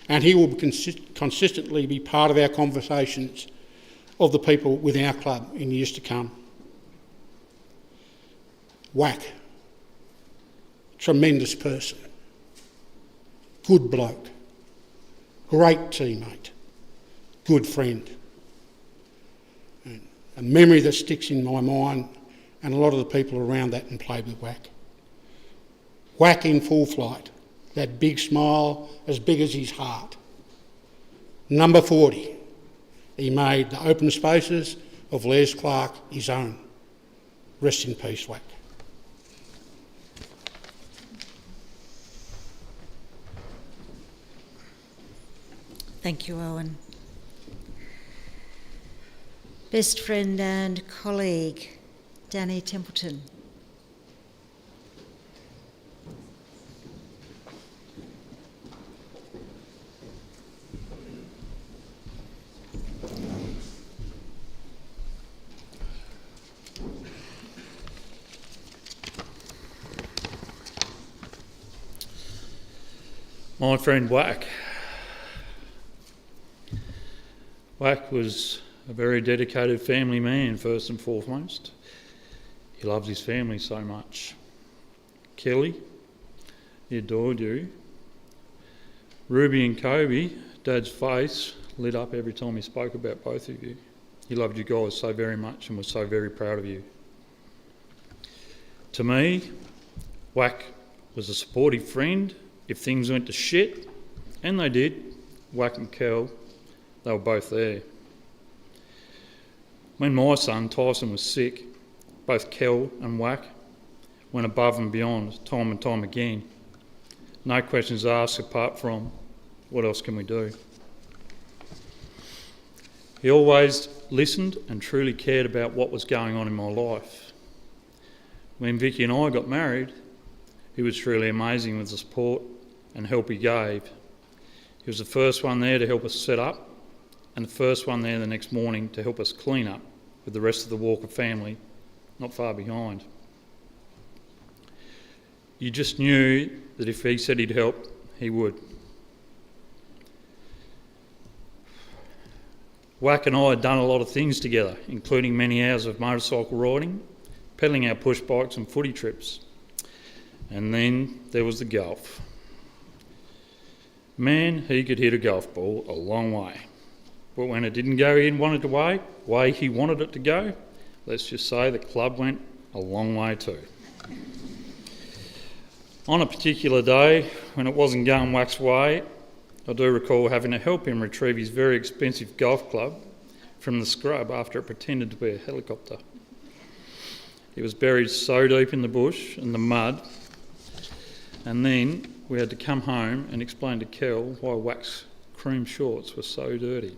and he will consistently be part of our conversations of the people within our club in years to come. Wack, tremendous person, good bloke, great teammate, good friend. And a memory that sticks in my mind, and a lot of the people around that and played with Wack. Wack in full flight, that big smile as big as his heart. Number 40, he made the open spaces of Les Clark his own. Rest in peace, Wack. Thank you, Owen. Best friend and colleague, Danny Templeton. My friend Wack. Wack was a very dedicated family man, first and foremost. He loves his family so much. Kelly, he adored you. Ruby and Kobe, Dad's face lit up every time he spoke about both of you. He loved you guys so very much and was so very proud of you. To me, Wack was a supportive friend. If things went to shit, and they did, Wack and Kel, they were both there. When my son Tyson was sick, both Kel and Wack went above and beyond time and time again. No questions asked apart from, what else can we do? He always listened and truly cared about what was going on in my life. When Vicky and I got married, he was truly amazing with the support and help he gave. He was the first one there to help us set up, and the first one there the next morning to help us clean up, with the rest of the Walker family not far behind. You just knew that if he said he'd help, he would. Wack and I had done a lot of things together, including many hours of motorcycle riding, pedalling our push bikes and footy trips. And then there was the golf. Man, he could hit a golf ball a long way. But when it didn't go in wanted way he wanted it to go, let's just say the club went a long way too. On a particular day, when it wasn't going Wack's way, I do recall having to help him retrieve his very expensive golf club from the scrub after it pretended to be a helicopter. It was buried so deep in the bush and the mud, and then we had to come home and explain to Kel why Wack's cream shorts were so dirty.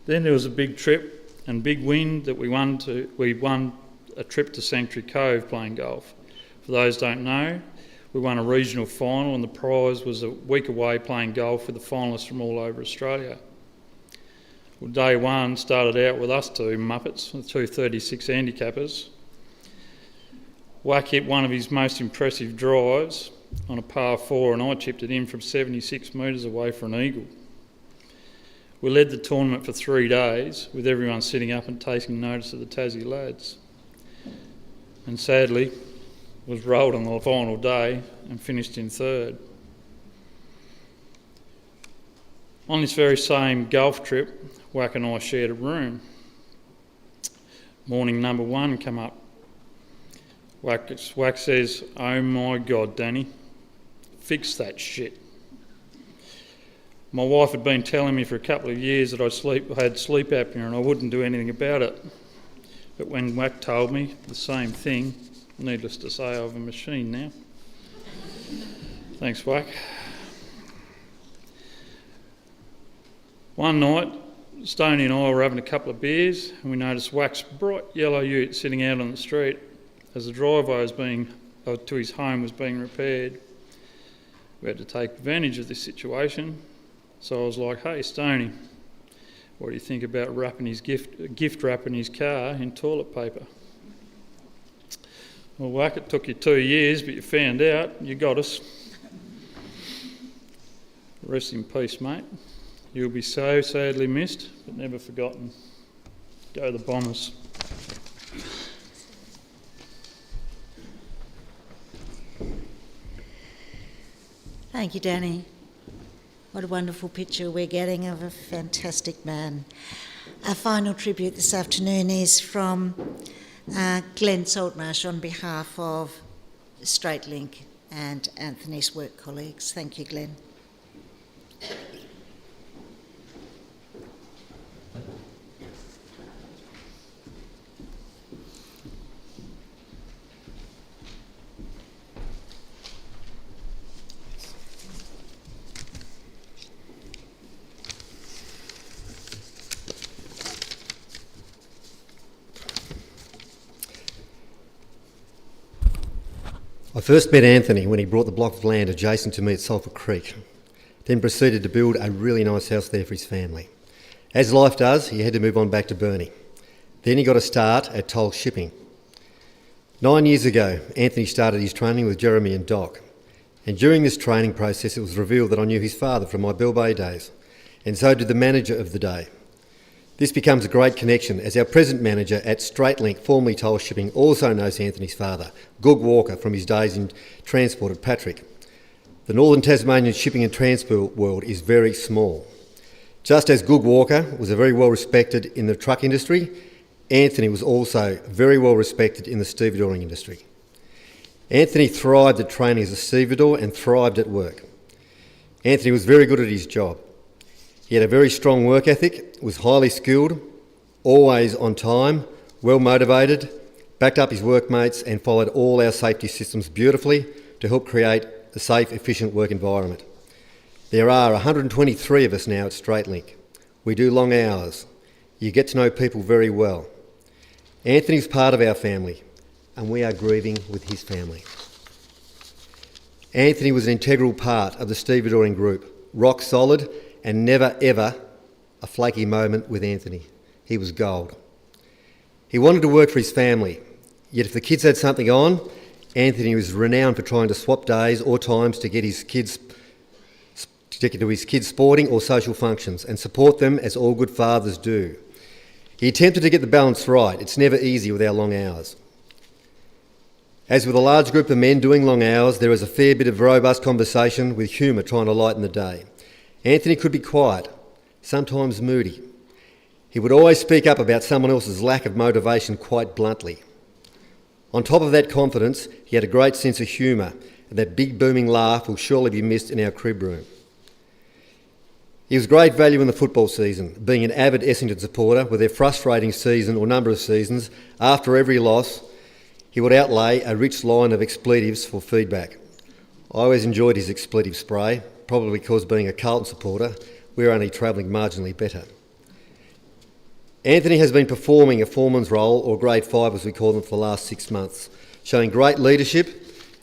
Then there was a big trip and big win that we won a trip to Sanctuary Cove playing golf. For those who don't know, we won a regional final and the prize was a week away playing golf with the finalists from all over Australia. Well, day one started out with us two Muppets, the 236 handicappers. Wack hit one of his most impressive drives on a par 4 and I chipped it in from 76 metres away for an eagle. We led the tournament for 3 days with everyone sitting up and taking notice of the Tassie lads. And sadly, was rolled on the final day and finished in third. On this very same golf trip, Wack and I shared a room. Morning number 1 come up. Wack says, "Oh my God, Danny, fix that shit." My wife had been telling me for a couple of years that I had sleep apnea and I wouldn't do anything about it. But when Wack told me the same thing, needless to say, I have a machine now. Thanks, Wack. One night, Stoney and I were having a couple of beers and we noticed Wack's bright yellow ute sitting out on the street as the driveway to his home was being repaired. We had to take advantage of this situation, so I was like, "Hey Stoney, what do you think about wrapping his gift wrapping his car in toilet paper?" "Well, Wack, it took you 2 years, but you found out. You got us." Rest in peace, mate. You'll be so sadly missed, but never forgotten. Go the Bombers. Thank you, Danny. What a wonderful picture we're getting of a fantastic man. Our final tribute this afternoon is from Glenn Saltmarsh on behalf of Straightlink and Anthony's work colleagues. Thank you, Glenn. I first met Anthony when he brought the block of land adjacent to me at Sulphur Creek, then proceeded to build a really nice house there for his family. As life does, he had to move on back to Burnie. Then he got a start at Toll Shipping. 9 years ago, Anthony started his training with Jeremy and Doc, and during this training process it was revealed that I knew his father from my Bell Bay days, and so did the manager of the day. This becomes a great connection as our present manager at Straightlink, formerly Toll Shipping, also knows Anthony's father, Goog Walker, from his days in transport at Patrick. The Northern Tasmanian shipping and transport world is very small. Just as Goog Walker was very well respected in the truck industry, Anthony was also very well respected in the stevedoring industry. Anthony thrived at training as a stevedore and thrived at work. Anthony was very good at his job. He had a very strong work ethic, was highly skilled, always on time, well motivated, backed up his workmates and followed all our safety systems beautifully to help create a safe, efficient work environment. There are 123 of us now at Straightlink. We do long hours. You get to know people very well. Anthony's part of our family and we are grieving with his family. Anthony was an integral part of the stevedoring group, rock solid, and never ever a flaky moment with Anthony. He was gold. He wanted to work for his family, yet if the kids had something on, Anthony was renowned for trying to swap days or times to get to his kids' sporting or social functions and support them as all good fathers do. He attempted to get the balance right. It's never easy with our long hours. As with a large group of men doing long hours, there is a fair bit of robust conversation with humour trying to lighten the day. Anthony could be quiet, sometimes moody. He would always speak up about someone else's lack of motivation quite bluntly. On top of that confidence, he had a great sense of humour, and that big booming laugh will surely be missed in our crib room. He was great value in the football season, being an avid Essendon supporter with their frustrating season or number of seasons. After every loss, he would outlay a rich line of expletives for feedback. I always enjoyed his expletive spray, probably because being a Carlton supporter, we're only travelling marginally better. Anthony has been performing a foreman's role, or grade 5 as we call them, for the last 6 months, showing great leadership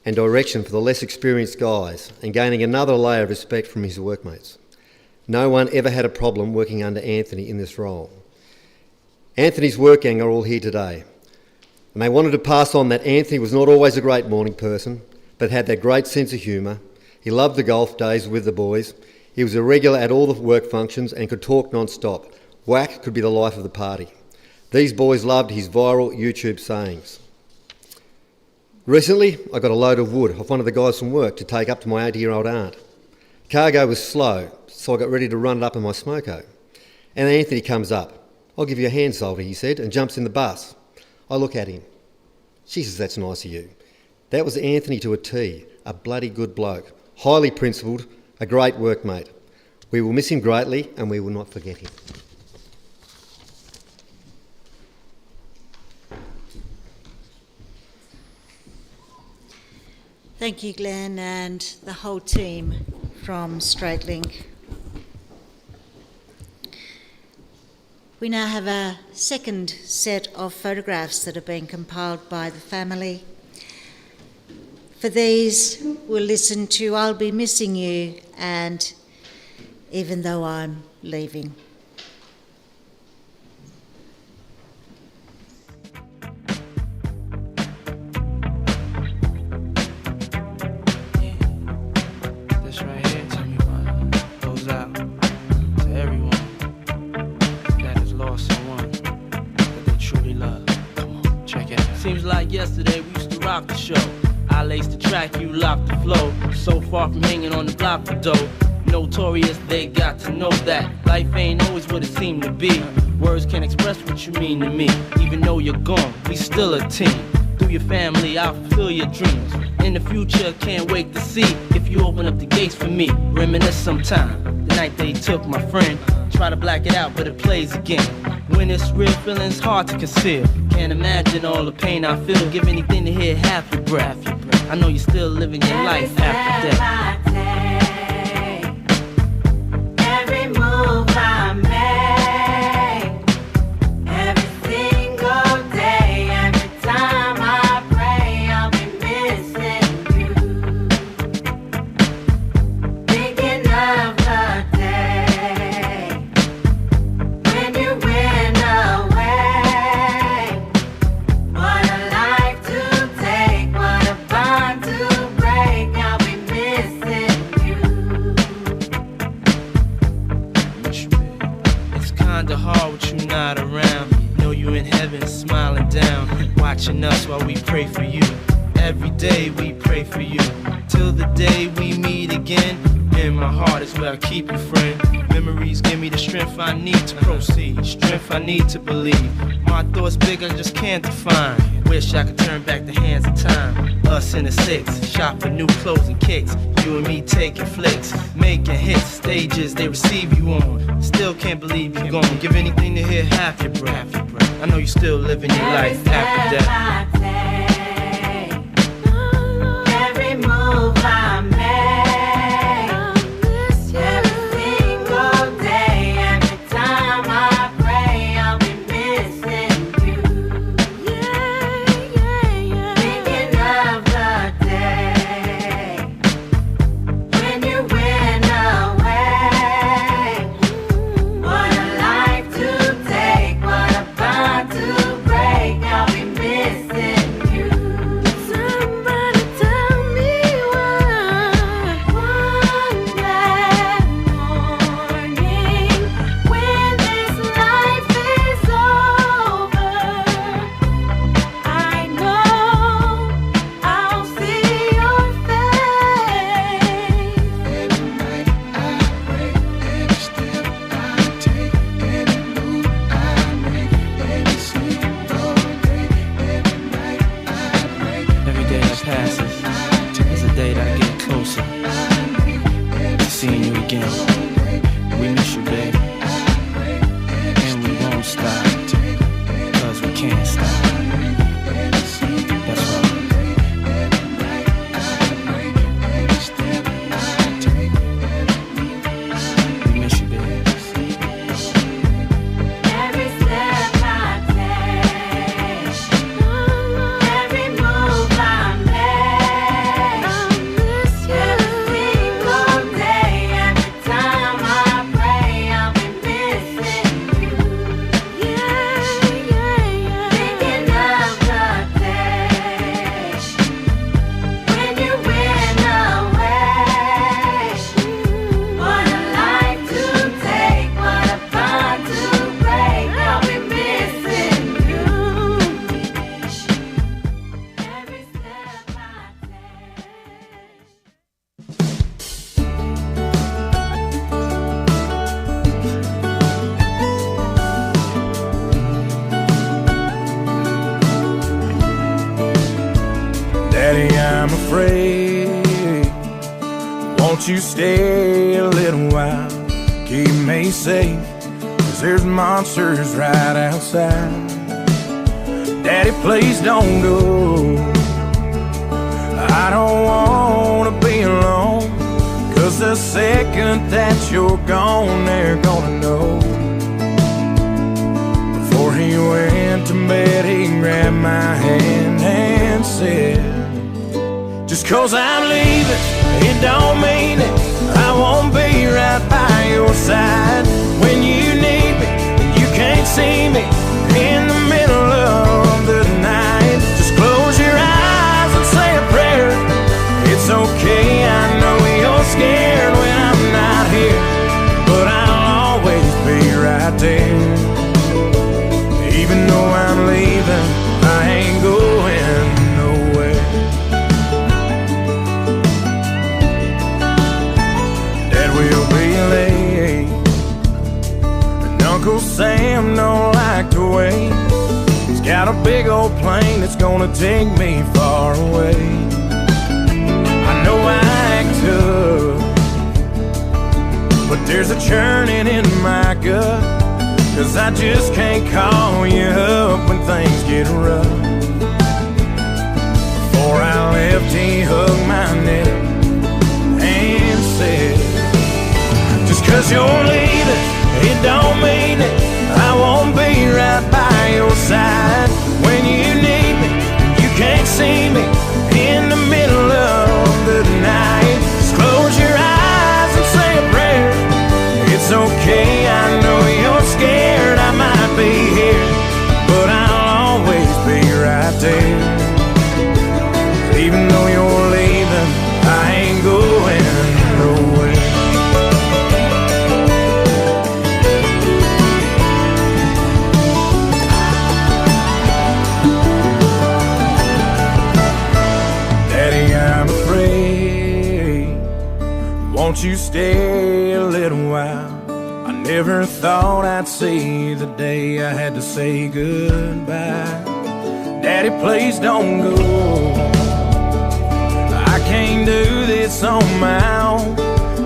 and direction for the less experienced guys and gaining another layer of respect from his workmates. No one ever had a problem working under Anthony in this role. Anthony's work gang are all here today, and they wanted to pass on that Anthony was not always a great morning person, but had that great sense of humour. He loved the golf days with the boys. He was a regular at all the work functions and could talk non-stop. Wack could be the life of the party. These boys loved his viral YouTube sayings. Recently, I got a load of wood off one of the guys from work to take up to my 80-year-old aunt. Cargo was slow, so I got ready to run it up in my smoko. And Anthony comes up. "I'll give you a hand, Salty," he said, and jumps in the bus. I look at him. Jesus, that's nice of you. That was Anthony to a T, a bloody good bloke, highly principled, a great workmate. We will miss him greatly and we will not forget him. Thank you, Glenn, and the whole team from Straightlink. We now have a second set of photographs that have been compiled by the family. For these, we'll listen to "I'll Be Missing You" and "Even Though I'm Leaving." This right here, tell me what goes out to everyone that has lost someone that they truly love. Come on, check it out. Seems like yesterday we used to rock the show. I laced the track, you locked the flow. So far from hanging on the block for dough. Notorious, they got to know that life ain't always what it seemed to be. Words can't express what you mean to me. Even though you're gone, we still a team. Through your family, I'll fulfill your dreams. In the future, can't wait to see if you open up the gates for me. Reminisce sometime, the night they took my friend. Try to black it out, but it plays again. When it's real, feeling's hard to conceal. Can't imagine all the pain I feel. Give anything to hear half your breath. I know you're still living your life after death. Every move I make, every single day, every time I pray, I'll be missing you. Thinking of the day when you went away. What a life to take, what a bond to break. I'll be missing you. It's kinda hard with you not around. Know you in heaven smiling down, watching us while we pray for you. Every day we pray for you, till the day we meet again. In my heart is where I keep you, friend. Memories give me the strength I need to proceed, strength I need to believe. My thoughts big, I just can't define. Wish I could turn back the hands of time. Us in the six, shop for new clothes and kicks. You and me taking flicks, making hits, stages they receive you on. Still can't believe you're gone. Give anything to hear half your breath. I know you're still living your life after death. Every move I make, every single day, every time I pray, I'll be missing you. Thinking of the day when you went away. What a life to take, what a bond to break. I'll be missing you. Somebody tell me why. One bad morning when this life is over, I know I'll see your face. Every night I pray, every step I take, every move I make, every single day, every night I pray. Every day that passes is a day that I get closer to seeing you again. We miss you, babe, and we won't stop, cause we can't stop. That's right. We miss you, babe. Every step I take, every move I make, every single day, every time afraid. Won't you stay a little while? Keep me safe, 'cause there's monsters right outside. Daddy, please don't go. I don't wanna be alone, 'cause the second that you're gone, they're gonna know. Before he went to bed, he grabbed my hand and said, just 'cause I'm leaving, it don't mean it. I won't be right by your side when you need me, and you can't see me in the middle of the night. Just close your eyes and say a prayer. It's okay, I know you're scared when I'm not here, but I'll always be right there. Even though I'm leaving, I ain't going nowhere. Dad will be late, and Uncle Sam don't like to wait. He's got a big old plane that's gonna take me far away. I know I act tough, but there's a churning in my gut, 'cause I just can't call you up when things get rough. Before I left, he hugged my neck and said, just 'cause you're leaving, it don't mean it. I won't be right by your side when you need me. You can't see me in the middle of the night. Just close your eyes and say a prayer. It's okay, I know you're scared, I might be here, but I'll always be right there. Even though you're leaving, I ain't going nowhere. Daddy, I'm afraid. Won't you stay a little while? I never thought I'd see the day I had to say goodbye. Daddy, please don't go. I can't do this on my own.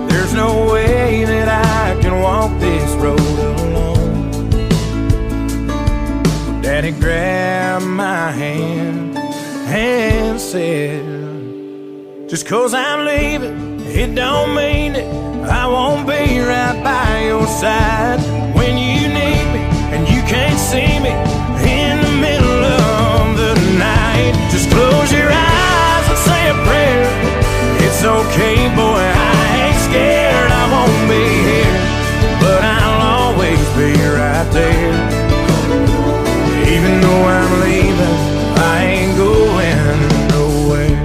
There's no way that I can walk this road alone. Daddy grabbed my hand and said, just 'cause I'm leaving, it don't mean it. I won't be right by your side when you need me, and you can't see me in the middle of the night. Just close your eyes and say a prayer. It's okay, boy, I ain't scared. I won't be here, but I'll always be right there. Even though I'm leaving, I ain't going nowhere.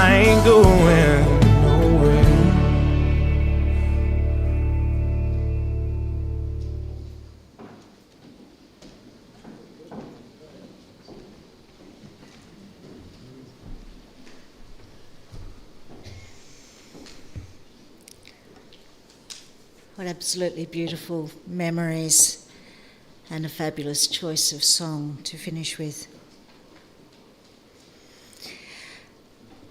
I ain't going nowhere. What absolutely beautiful memories and a fabulous choice of song to finish with.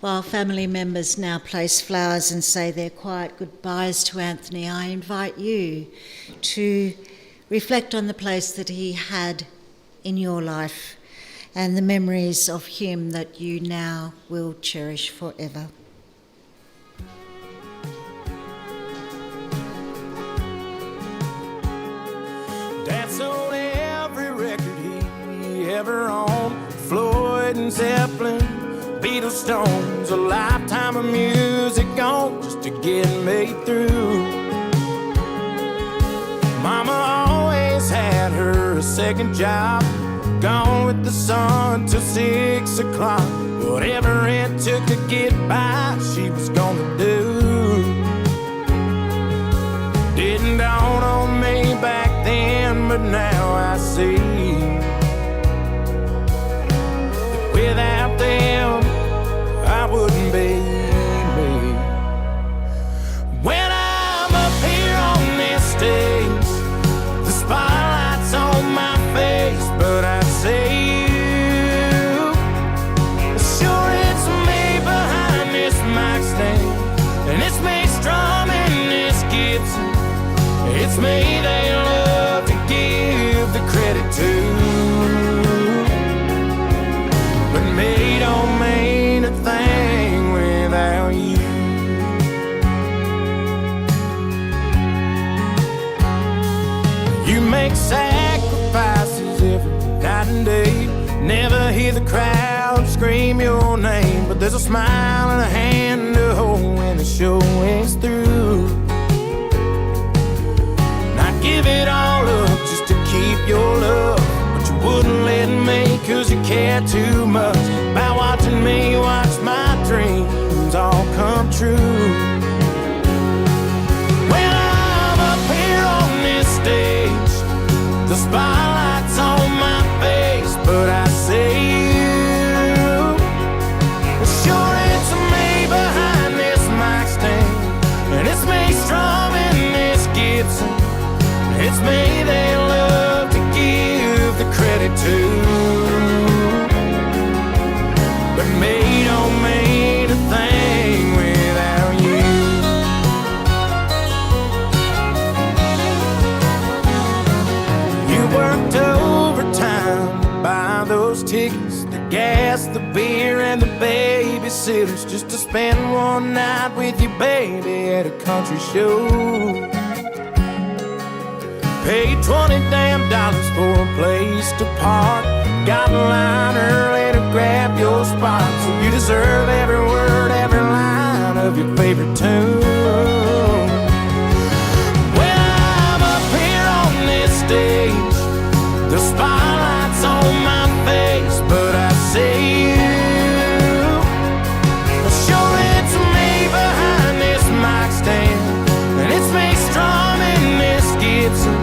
While family members now place flowers and say their quiet goodbyes to Anthony, I invite you to reflect on the place that he had in your life and the memories of him that you now will cherish forever. Dad sold every record he ever owned. Floyd and Zeppelin, Beatles, Stones, a lifetime of music gone just to get me through. Mama always had her a second job, gone with the sun till 6 o'clock. Whatever it took to get by, she was gonna do. Didn't dawn on me back then, but now I see that without them, I wouldn't be me. When I'm up here on this stage, the spotlight's on my face. crowd scream your name, but there's a smile and a hand to hold when the show is through. And I'd give it all up just to keep your love, but you wouldn't let me 'cause you care too much about watching me watch my dreams all come true. When I'm up here on this stage, the spotlight's on my face, but I say you. Sure, it's me behind this mic stand, and it's me strumming this Gibson. It's me they love to give the credit to, but me don't mean a thing without you. You worked overtime to buy those tickets, the gas, the beer, and the babysitters, just to spend one night with your baby at a country show. Paid $20 damn for a place to park. Got in line early to grab your spot, so you deserve every word, every line of your favorite tune. When I'm up here on this stage, the spotlight's on my face, but I say you. Sure, it's me behind this mic stand, and it's me strumming this Gibson,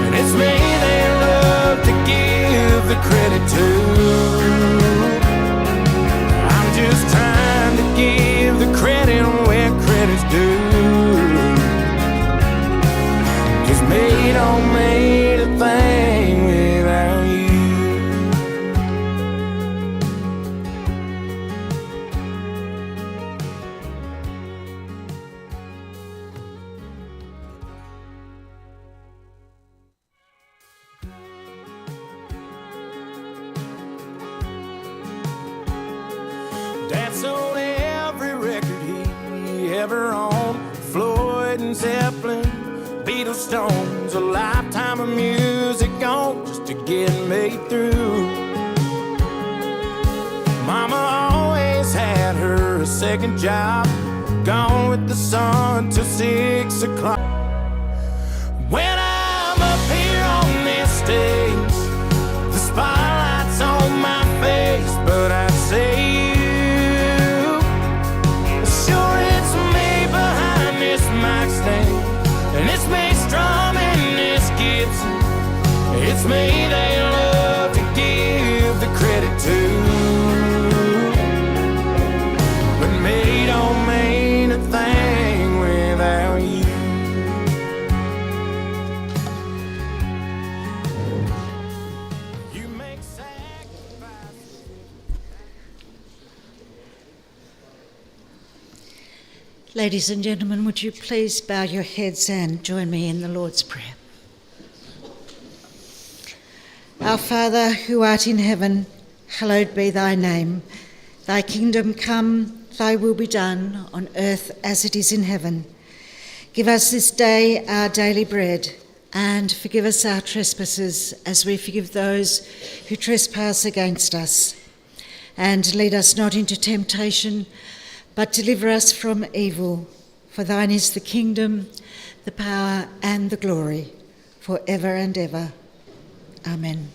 and it's me they love to give the credit to. I'm just trying to give the credit where credit's due, 'cause me don't mean a thing without you. Dad sold every record he ever owned. Floyd and Zeppelin, Beatles, Stones, a lifetime of music on just to get me through. Mama always had her a second job, gone with the sun till 6 o'clock. When I'm up here on this stage, the spotlight's on my face, but I say you. Sure, it's me behind this mic stand, and it's me strumming this Gibson. It's me they love to give the credit to, but me don't mean a thing without you. You make sacrifices. Ladies and gentlemen, would you please bow your heads and join me in the Lord's Prayer? Our Father, who art in heaven, hallowed be thy name. Thy kingdom come, thy will be done on earth as it is in heaven. Give us this day our daily bread, and forgive us our trespasses as we forgive those who trespass against us. And lead us not into temptation, but deliver us from evil. For thine is the kingdom, the power, and the glory, for ever and ever. Amen.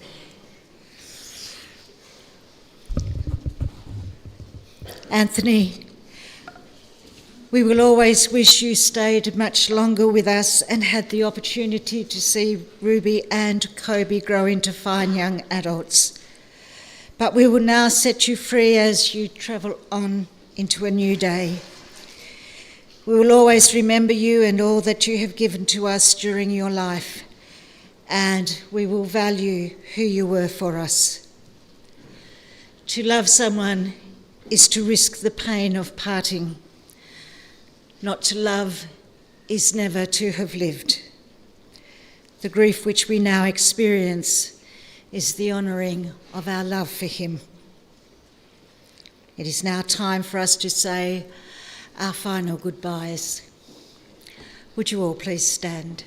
Anthony, we will always wish you stayed much longer with us and had the opportunity to see Ruby and Kobe grow into fine young adults. But we will now set you free as you travel on into a new day. We will always remember you and all that you have given to us during your life, and we will value who you were for us. To love someone is to risk the pain of parting. Not to love is never to have lived. The grief which we now experience is the honouring of our love for him. It is now time for us to say our final goodbyes. Would you all please stand?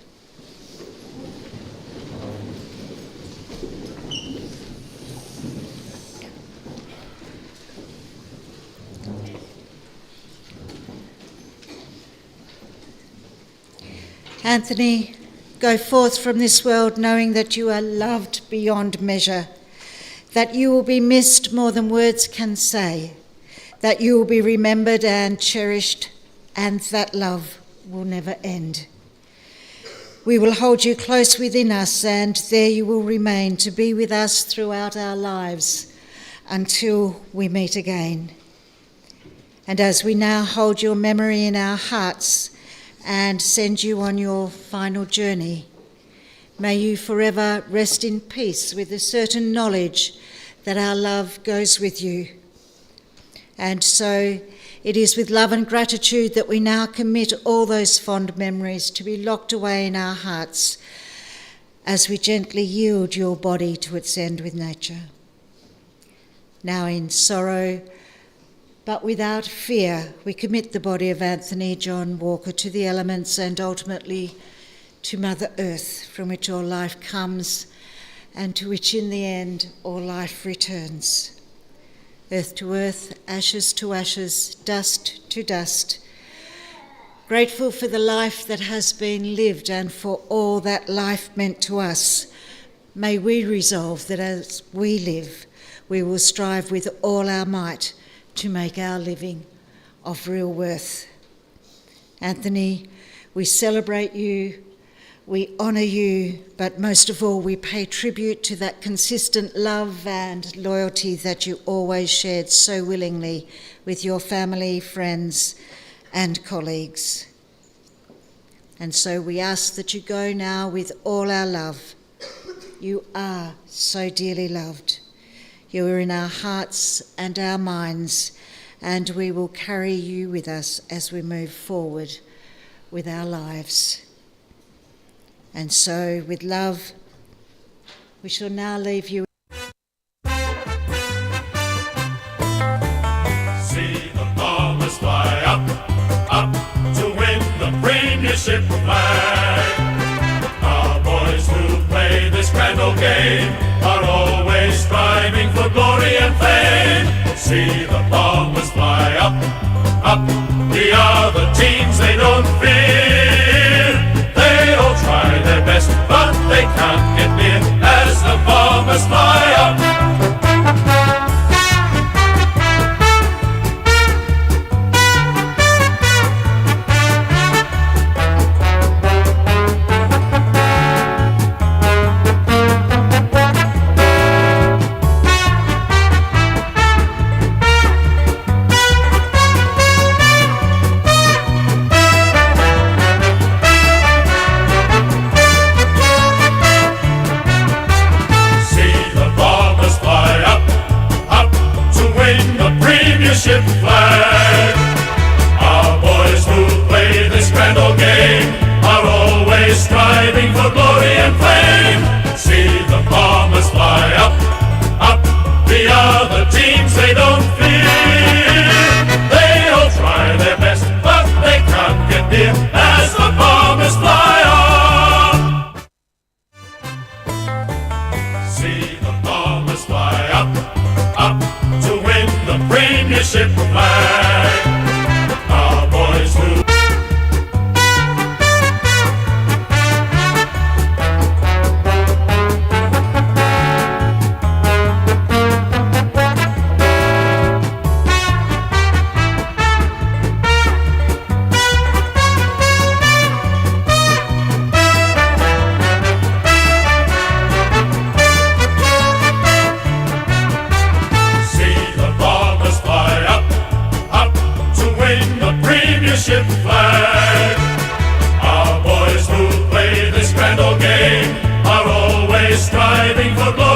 Anthony, go forth from this world knowing that you are loved beyond measure, that you will be missed more than words can say, that you will be remembered and cherished, and that love will never end. We will hold you close within us, and there you will remain to be with us throughout our lives until we meet again. And as we now hold your memory in our hearts and send you on your final journey, may you forever rest in peace with the certain knowledge that our love goes with you. And so it is with love and gratitude that we now commit all those fond memories to be locked away in our hearts as we gently yield your body to its end with nature. Now in sorrow, but without fear, we commit the body of Anthony John Walker to the elements and ultimately to Mother Earth, from which all life comes and to which in the end all life returns. Earth to earth, ashes to ashes, dust to dust. Grateful for the life that has been lived and for all that life meant to us, may we resolve that as we live, we will strive with all our might to make our living of real worth. Anthony, we celebrate you, we honour you, but most of all we pay tribute to that consistent love and loyalty that you always shared so willingly with your family, friends and colleagues. And so we ask that you go now with all our love. You are so dearly loved. You are in our hearts and our minds, and we will carry you with us as we move forward with our lives. And so, with love, we shall now leave you. See the Bombers fly up, up to win the premiership flag. Our boys who play this grand old game are always striving for glory and fame. See the Bombers fly up, up. The other teams they don't fear. They all try their best, but they can't get near as the Bombers fly up. Premiership flag. Our boys who play this grand old game are always striving for glory and fame. See the Bombers fly up, up. The other teams they don't fear. They all try their best, but they can't get near as the Bombers fly on. See the Bombers fly up, up to win the premiership flag. Our boys who premiership flag. Our boys who play this grand old game are always striving for glory.